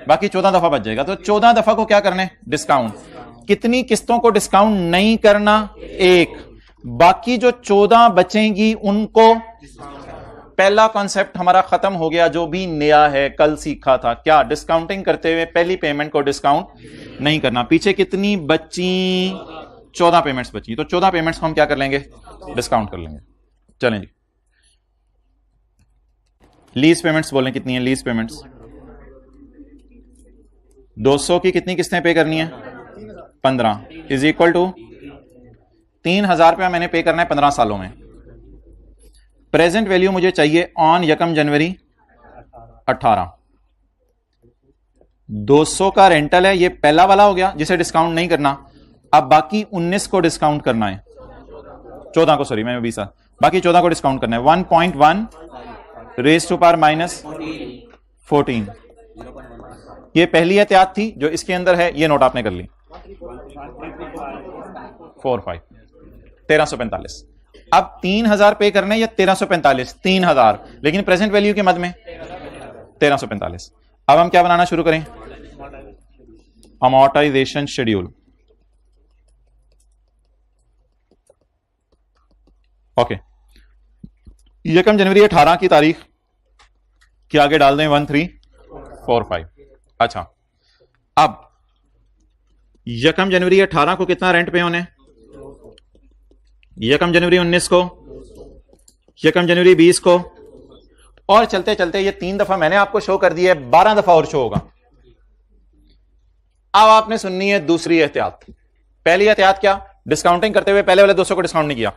बाकी 14 दफा बच जाएगा। तो 14 दफा को क्या करना है, डिस्काउंट। कितनी किस्तों को डिस्काउंट नहीं करना, एक, बाकी जो 14 बचेंगी उनको। पहला कॉन्सेप्ट हमारा खत्म हो गया, जो भी नया है कल सीखा था, क्या, डिस्काउंटिंग करते हुए पहली पेमेंट को डिस्काउंट नहीं करना। पीछे कितनी बची, 14 पेमेंट्स बची, तो 14 पेमेंट्स को हम क्या कर लेंगे, डिस्काउंट कर लेंगे। चलें जी, लीज पेमेंट्स बोलें कितनी है, लीज पेमेंट्स 200 की कितनी किस्तें पे करनी है, 15 इज इक्वल टू 3000 रुपया मैंने पे करना है 15 सालों में। प्रेजेंट वैल्यू मुझे चाहिए ऑन यकम जनवरी 18। 200 का रेंटल है, ये पहला वाला हो गया जिसे डिस्काउंट नहीं करना। अब बाकी 19 को डिस्काउंट करना है, 14 को, सॉरी मैं 20, बाकी 14 को डिस्काउंट करना है। 1.1 रेज टू पावर माइनस 14। ये पहली एहतियात थी जो इसके अंदर है, ये नोट आपने कर ली। 45 1345। अब 3000 पे करने या 1345? 3000, लेकिन प्रेजेंट वैल्यू के मद में 1345। अब हम क्या बनाना शुरू करें? Amortisation schedule. ओके, यकम जनवरी 18 की तारीख के आगे डाल दें 1345। अच्छा, अब यकम जनवरी 18 को कितना रेंट पे होने? यकम जनवरी 19 को, यकम जनवरी 20 को, और चलते चलते ये 3 दफा मैंने आपको शो कर दिया है, 12 दफा और शो होगा। अब आपने सुननी है दूसरी एहतियात। पहली एहतियात क्या? डिस्काउंटिंग करते हुए पहले वाले 200 को डिस्काउंट नहीं किया।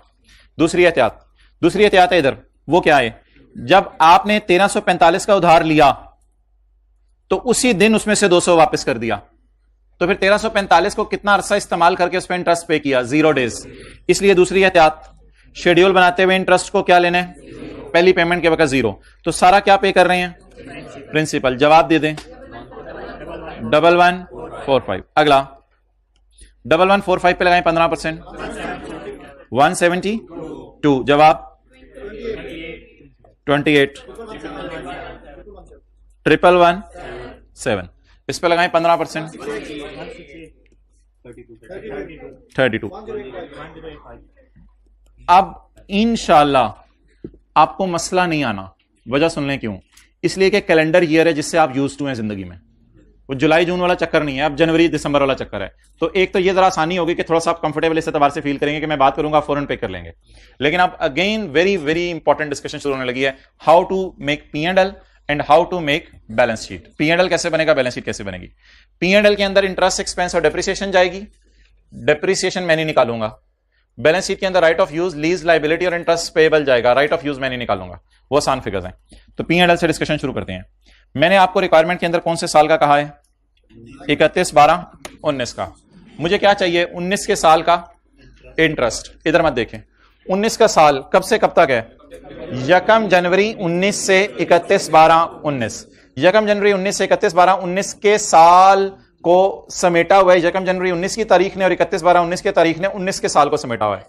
दूसरी एहतियात है इधर, वो क्या है? जब आपने 1345 का उधार लिया तो उसी दिन उसमें से 200 वापस कर दिया, तो फिर 1345 को कितना अरसा इस्तेमाल करके उस पर इंटरेस्ट पे किया? 0 डेज। इसलिए दूसरी एहतियात, शेड्यूल बनाते हुए इंटरेस्ट को क्या लेना है? पहली पेमेंट के वक्त 0। तो सारा क्या पे कर रहे हैं? प्रिंसिपल। जवाब दे दें 1145। अगला 1145 पे लगाएं 15%, 172। जवाब 28। 1117। इस पे लगाएं 15%, 32। अब इंशाल्लाह आपको मसला नहीं आना। वजह सुन लें क्यों? इसलिए कि कैलेंडर ईयर है जिससे आप यूज्ड टू हैं जिंदगी में। वो जुलाई जून वाला चक्कर नहीं है, अब जनवरी दिसंबर वाला चक्कर है। तो एक तो ये जरा आसानी होगी कि थोड़ा सा आप कंफर्टेबल इस एतबार से फील करेंगे कि मैं बात करूंगा फौरन पे कर लेंगे। लेकिन अब again very very important discussion शुरू होने लगी है, how to make P&L and how to make balance sheet. P&L कैसे बनेगा, बैलेंस शीट कैसे बनेगी? P&L के अंदर इंटरेस्ट एक्सपेंस और डेप्रिसिएशन जाएगी, डेप्रिसिएशन मैं नहीं निकालूंगा। बैलेंस शीट के अंदर right of use, lease liability और इंटरेस्ट पेएबल जाएगा, राइट ऑफ यूज मैं नहीं निकालूंगा, वो आसान फिगर्स हैं। तो P&L से डिस्कशन शुरू करते हैं। मैंने आपको रिक्वायरमेंट के अंदर कौन से साल का कहा है? 31/12/19 का। मुझे क्या चाहिए? 19 के साल का इंटरेस्ट। इधर मत देखें, 19 का साल कब से कब तक है? यकम जनवरी 19 से 31/12/19। यकम जनवरी 19 से 31/12/19 के साल को समेटा हुआ है यकम जनवरी 19 की तारीख ने, और 31/12/19 की तारीख ने 19 के साल को समेटा हुआ है।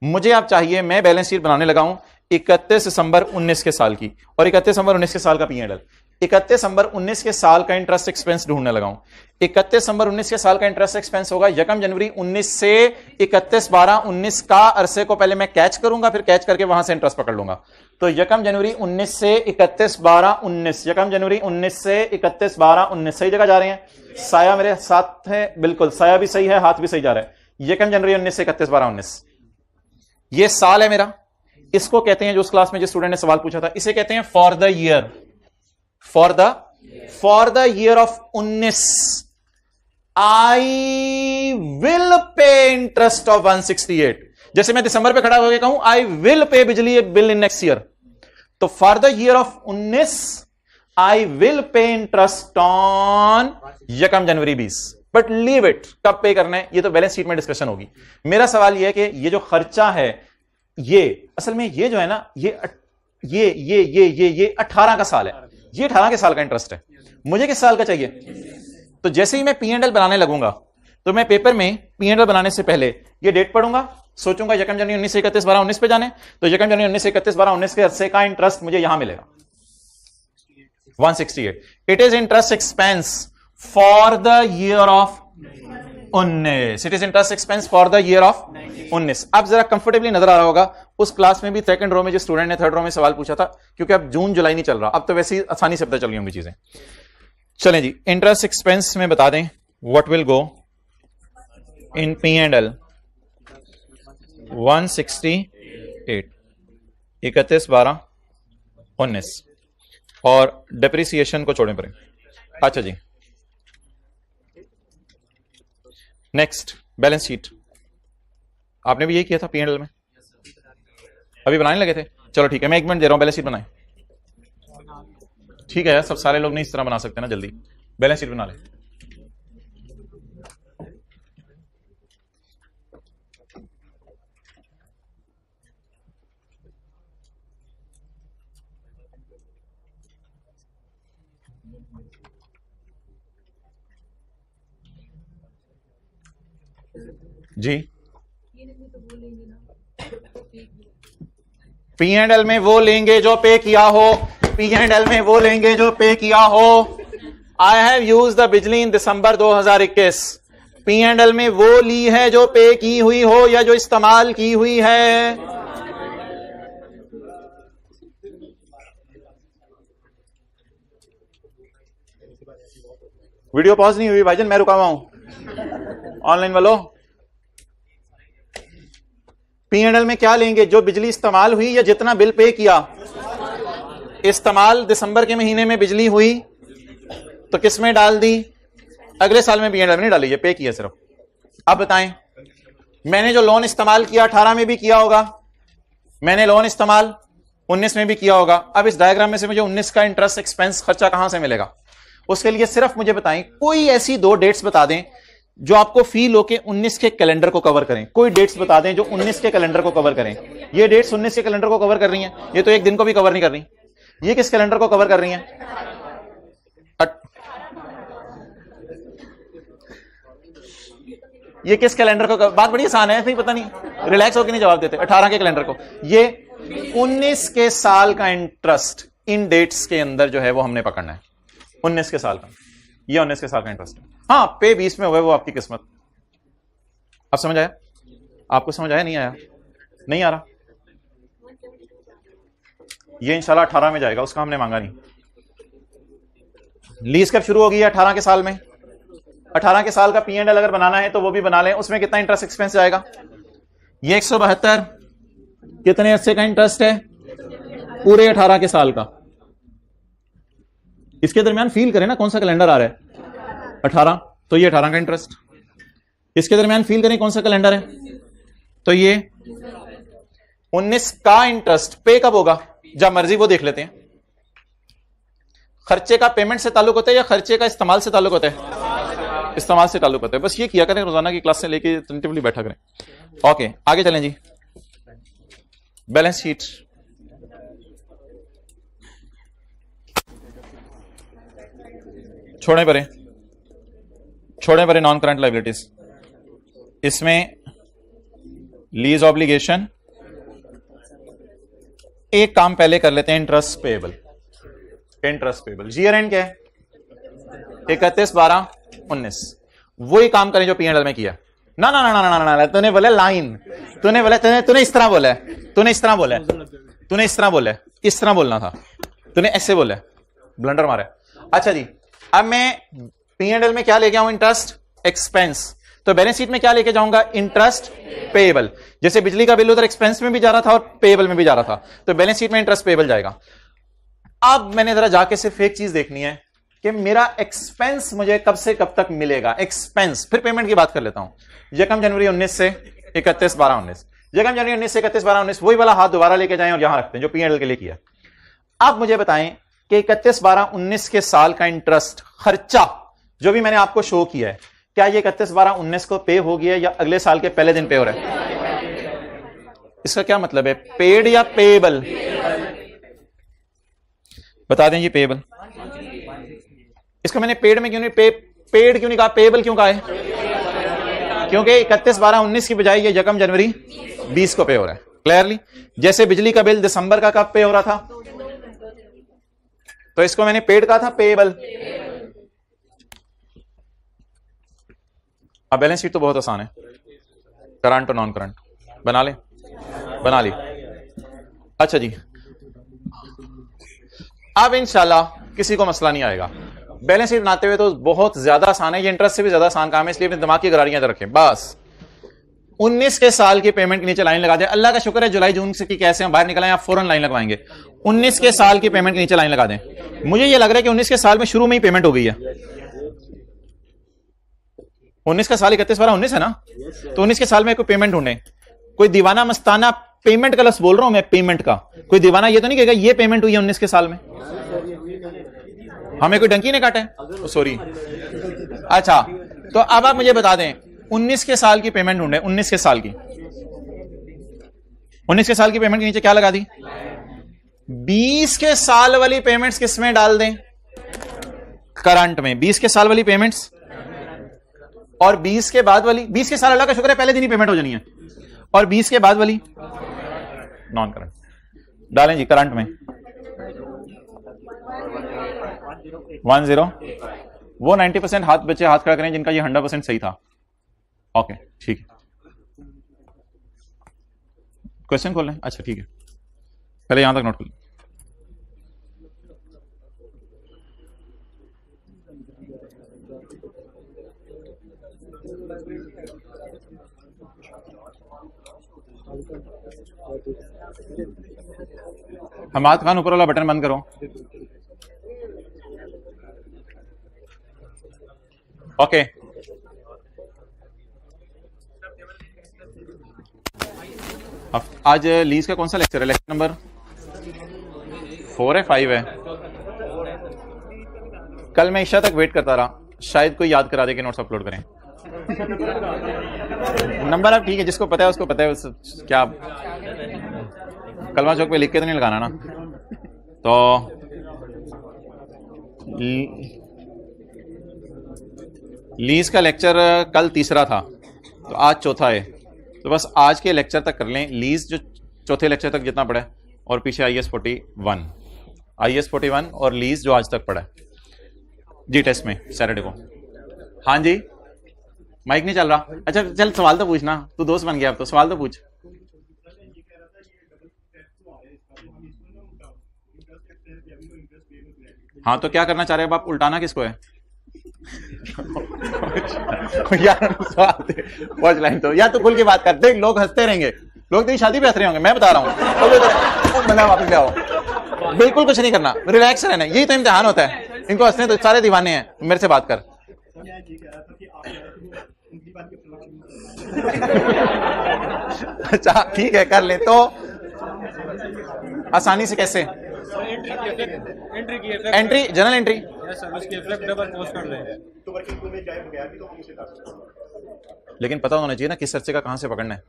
मुझे आप चाहिए, मैं बैलेंस शीट बनाने लगा हूं 31 दिसंबर 19 के साल की, और 31 दिसंबर 19 के साल का P&L। 31 दिसंबर 19 के साल का इंटरेस्ट एक्सपेंस ढूंढने लगा हूं। 31 दिसंबर 19 के साल का इंटरेस्ट एक्सपेंस होगा यकम जनवरी 19 से 31/12/19 का अरसे को पहले मैं कैच करूंगा, फिर कैच करके वहां से इंटरेस्ट पकड़ लूंगा। तो यकम जनवरी 19 से 31/12/19, यकम जनवरी 19 से 31/12/19। सही जगह जा रहे हैं? साया मेरे साथ है, बिल्कुल साया भी सही है, हाथ भी सही जा रहा है। यकम जनवरी 19 से 31/12/19 ये साल है मेरा। इसको कहते हैं, जो उस क्लास में जिस स्टूडेंट ने सवाल पूछा था, इसे कहते हैं for the year. For the year of 19 I will pay interest of 168। जैसे मैं दिसंबर पे खड़ा होकर कहूं आई विल पे बिजली बिल इन नेक्स्ट ईयर, तो for the year of 19 I will pay interest on यकम जनवरी 20। बट लीव इट, कब पे करना है ये तो बैलेंस शीट में डिस्कशन होगी। मेरा सवाल यह है कि ये जो खर्चा है, ये असल में ये जो है ना, ये 18 का साल है, ये 18 के साल का इंटरेस्ट है। मुझे किस साल का चाहिए? तो जैसे ही मैं P&L बनाने लगूंगा, तो मैं पेपर में P&L बनाने से पहले ये डेट पढ़ूंगा, सोचूंगा यकम जनवरी 19 से 31/12/19 पे जाने, तो यकम जनवरी 19 से 31/12/19 के अरसे का इंटरेस्ट मुझे यहां मिलेगा 168। It is interest expense for the year of 19। It is interest expense for the year of 19। अब जरा कंफर्टेबली नजर आ रहा होगा, उस क्लास में भी सेकंड रो में जो स्टूडेंट ने थर्ड रो में सवाल पूछा था, क्योंकि अब जून जुलाई नहीं चल रहा, अब तो वैसे ही आसानी से पता चल गई होंगी चीजें। चलें जी, इंटरेस्ट एक्सपेंस में बता दें what will go in P&L 168 31/12/19 और डेप्रिसिएशन को छोड़ें पड़े। अच्छा जी, नेक्स्ट बैलेंस शीट। आपने भी यही किया था P&L में, अभी बनाने लगे थे। चलो ठीक है, मैं 1 मिनट दे रहा हूं, बैलेंस शीट बनाएं। ठीक है, सब सारे लोग नहीं इस तरह बना सकते ना, जल्दी बैलेंस शीट बना ले। जी P&L में वो लेंगे जो पे किया हो, P&L में वो लेंगे जो पे किया हो। आई हैव यूज द बिजली इन दिसंबर 2021। P&L में वो ली है जो पे की हुई हो या जो इस्तेमाल की हुई है। वीडियो पॉज नहीं हुई भाईजान, मैं रुका हुआ हूं। ऑनलाइन वालों, P&L में क्या लेंगे? जो बिजली इस्तेमाल हुई या जितना बिल पे किया। इस्तेमाल दिसंबर के महीने में बिजली हुई तो किस में डाल दी? अगले साल में P&L में नहीं डाली, ये पे किया सिर्फ। अब बताएं, मैंने जो लोन इस्तेमाल किया 18 में भी किया होगा, मैंने लोन इस्तेमाल 19 में भी किया होगा। अब इस डायग्राम में से मुझे 19 का इंटरेस्ट एक्सपेंस खर्चा कहां से मिलेगा? उसके लिए सिर्फ मुझे बताएं, कोई ऐसी दो डेट्स बता दें जो आपको फील हो के 19 के कैलेंडर को कवर करें। कोई डेट्स बता दें जो 19 के कैलेंडर को कवर करें। ये डेट्स 19 के कैलेंडर को कवर कर रही हैं, ये तो एक दिन को भी कवर नहीं कर रही। ये किस कैलेंडर को कवर कर रही हैं? ये किस कैलेंडर को? बात बड़ी आसान है, फिर पता नहीं, रिलैक्स होकर नहीं जवाब देते। 18 के कैलेंडर को। ये 19 के साल का इंटरेस्ट इन डेट्स के अंदर जो है वो हमने पकड़ना है। 19 के साल का, ये 19 के साल का इंटरेस्ट है। हाँ, पे 20 में हुए वो आपकी किस्मत। अब समझ आया? आपको समझ आया? नहीं आया? नहीं आ रहा? ये इंशाल्लाह 18 में जाएगा, उसका हमने मांगा नहीं। लीज कब शुरू होगी? 18 के साल में। 18 के साल का P&L अगर बनाना है तो वो भी बना लें। उसमें कितना इंटरेस्ट एक्सपेंस जाएगा? ये 172 कितने अरसे का इंटरेस्ट है? पूरे 18 के साल का। इसके दरमियान फील करें ना कौन सा कैलेंडर आ रहा है? 18, तो ये 18 का इंटरेस्ट। इसके दरमियान फील करें कौन सा कैलेंडर है, तो ये 19 का इंटरेस्ट। पे कब होगा? जब मर्जी, वो देख लेते हैं। खर्चे का पेमेंट से ताल्लुक होता है या खर्चे का इस्तेमाल से ताल्लुक होता है? इस्तेमाल से ताल्लुक होता है। बस ये किया करें, रोजाना की क्लास से लेके टेंटिवली बैठा करें। ओके, आगे चलें जी। Balance sheet. छोड़े परे नॉन करंट लायबिलिटीज। इसमें लीज ऑब्लिगेशन, एक काम पहले कर लेते हैं, interest payable. Interest payable year and क्या है? 31/12/19। वही काम करें जो P&L में किया। ना ना ना ना ना ना, तूने बोला लाइन, तूने इस तरह बोला है, तूने इस तरह बोला है, तूने इस तरह बोला है, इस तरह बोलना था, तूने ऐसे बोला है, ब्लंडर मारा। अच्छा जी, अब मैं P&L में क्या लेके आऊं? Interest expense. तो बैलेंस शीट में क्या लेके जाऊंगा? Interest payable. जैसे बिजली का बिल उधर एक्सपेंस में भी जा रहा था और पेएबल में भी जा रहा था, तो बैलेंस शीट में इंटरेस्ट पेएबल जाएगा। अब मैंने जरा जाके सिर्फ एक चीज देखनी है कि मेरा एक्सपेंस मुझे कब से कब तक मिलेगा। एक्सपेंस, फिर पेमेंट की बात कर लेता हूं। यकम जनवरी 19 से 31/12/19, यकम जनवरी 19 से 31/12/19, वही वाला हाथ दोबारा लेके जाएं और यहां रखते हैं जो P&L के लिए किया। अब मुझे बताएं कि 31/12/19 के साल का इंटरेस्ट खर्चा जो भी मैंने आपको शो किया है, क्या ये 31/12/19 को पे हो गया या अगले साल के पहले दिन पे हो रहा है? इसका क्या मतलब है? पेड या पेएबल? बता दें। ये पेएबल। इसका मैंने पेड में क्यों नहीं पेड क्यों नहीं कहा, पेएबल क्यों कहा है? क्योंकि 31/12/19 की बजाय ये यकम जनवरी 20 को पे हो रहा है। क्लियरली? जैसे बिजली का बिल दिसंबर का कब पे हो रहा था, तो इसको मैंने पेड कहा था, पेएबल। अब बैलेंस शीट तो बहुत आसान है, करंट और नॉन करंट बना ली। अच्छा जी, अब इंशाल्लाह किसी को मसला नहीं आएगा। बैलेंस शीट बनाते हुए तो बहुत ज्यादा आसान है, ये इंटरेस्ट से भी ज्यादा आसान काम है, इसलिए अपने दिमाग की गरारियां इधर रखें। बस 19 के साल के पेमेंट के नीचे लाइन लगा दें। अल्लाह का शुक्र है जुलाई जून से की कैसे हम बाहर निकल आए, आप फौरन लाइन लगवाएंगे। 19 के साल की पेमेंट के नीचे लाइन लगा दें। मुझे ये लग रहा है कि 19 के साल में शुरू में ही पेमेंट हो गई है। 19 का साल 31/12/19 है ना, तो 19 के साल में कोई पेमेंट ढूंढे। कोई दीवाना मस्ताना पेमेंट का लफ्ज़ बोल रहा हूं मैं, पेमेंट का। कोई दीवाना ये तो नहीं कहेगा ये पेमेंट हुई है 19 के साल में। हमें कोई डंकी ने काटा है, सॉरी। अच्छा, तो अब आप मुझे बता दें 19 के साल की पेमेंट ढूंढे। 19 के साल की 19 के साल की पेमेंट के नीचे क्या लगा दी? 20 के साल वाली पेमेंट्स किस में डाल दें? करंट में 20 के साल वाली पेमेंट्स और 20 के बाद वाली, 20 के साल अल्लाह का शुक्र है पहले दिन ही पेमेंट हो जानी है, और 20 के बाद वाली नॉन करंट। डालें जी करंट में 10, वो 90% हाथ बच्चे हाथ खड़ा करें जिनका ये 100% सही था। ओके ठीक है, क्वेश्चन खोल लें। अच्छा ठीक है, पहले यहां तक नोट कर लें। हमाद खान ऊपर वाला बटन बंद करो। ओके आज लीज का कौन सा लेक्चर है? लेक्चर नंबर 4 है 5 है? कल मैं ईशा तक वेट करता रहा, शायद कोई याद करा दे कि नोट्स अपलोड करें। नंबर अब ठीक है, जिसको पता है उसको पता है। क्या कलमा चौक पे लिख के तो नहीं लगाना ना। तो लीज का लेक्चर कल तीसरा था, तो आज चौथा है। तो बस आज के लेक्चर तक कर लें लीज, जो चौथे लेक्चर तक जितना पड़ा है, और पीछे IAS 41 और लीज जो आज तक पड़ा है जी टेस्ट में सैटरडे को। हाँ जी, माइक नहीं चल रहा? अच्छा चल सवाल तो पूछना, तू दोस्त बन गया अब तो, सवाल तो पूछ। हाँ तो क्या करना चाह रहे हैं आप? उल्टाना किसको है? यार वॉच लाइन तो या तो खुल के बात कर, देख लोग हंसते रहेंगे, लोग तेरी शादी पे हंस रहे होंगे, मैं बता रहा हूँ। बंदा वापस ले आओ, बिल्कुल कुछ नहीं करना, रिलैक्स रहना, यही तो इम्तिहान होता है। इनको हंसने तो सारे दीवाने हैं, मेरे से बात कर। अच्छा ठीक है कर ले। तो आसानी से कैसे? एंट्री जनरल एंट्री लेकिन पता होना चाहिए ना किस सर्चे का कहां से पकड़ना है।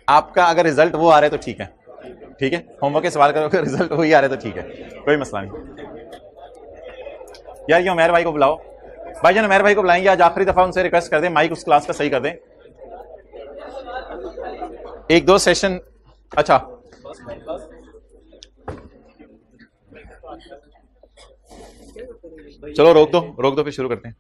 आपका अगर रिजल्ट वो आ रहा है तो ठीक है, ठीक है, होमवर्क के सवाल करो, रिजल्ट वही आ रहा है तो ठीक है, कोई मसला नहीं। यार ये उमैर भाई को बुलाओ, भाईजान उमैर भाई को बुलाएंगे आज, आखिरी दफा उनसे रिक्वेस्ट कर दें माइक उस क्लास का सही कर दें। 1-2 सेशन। अच्छा चलो रोक दो फिर शुरू करते हैं।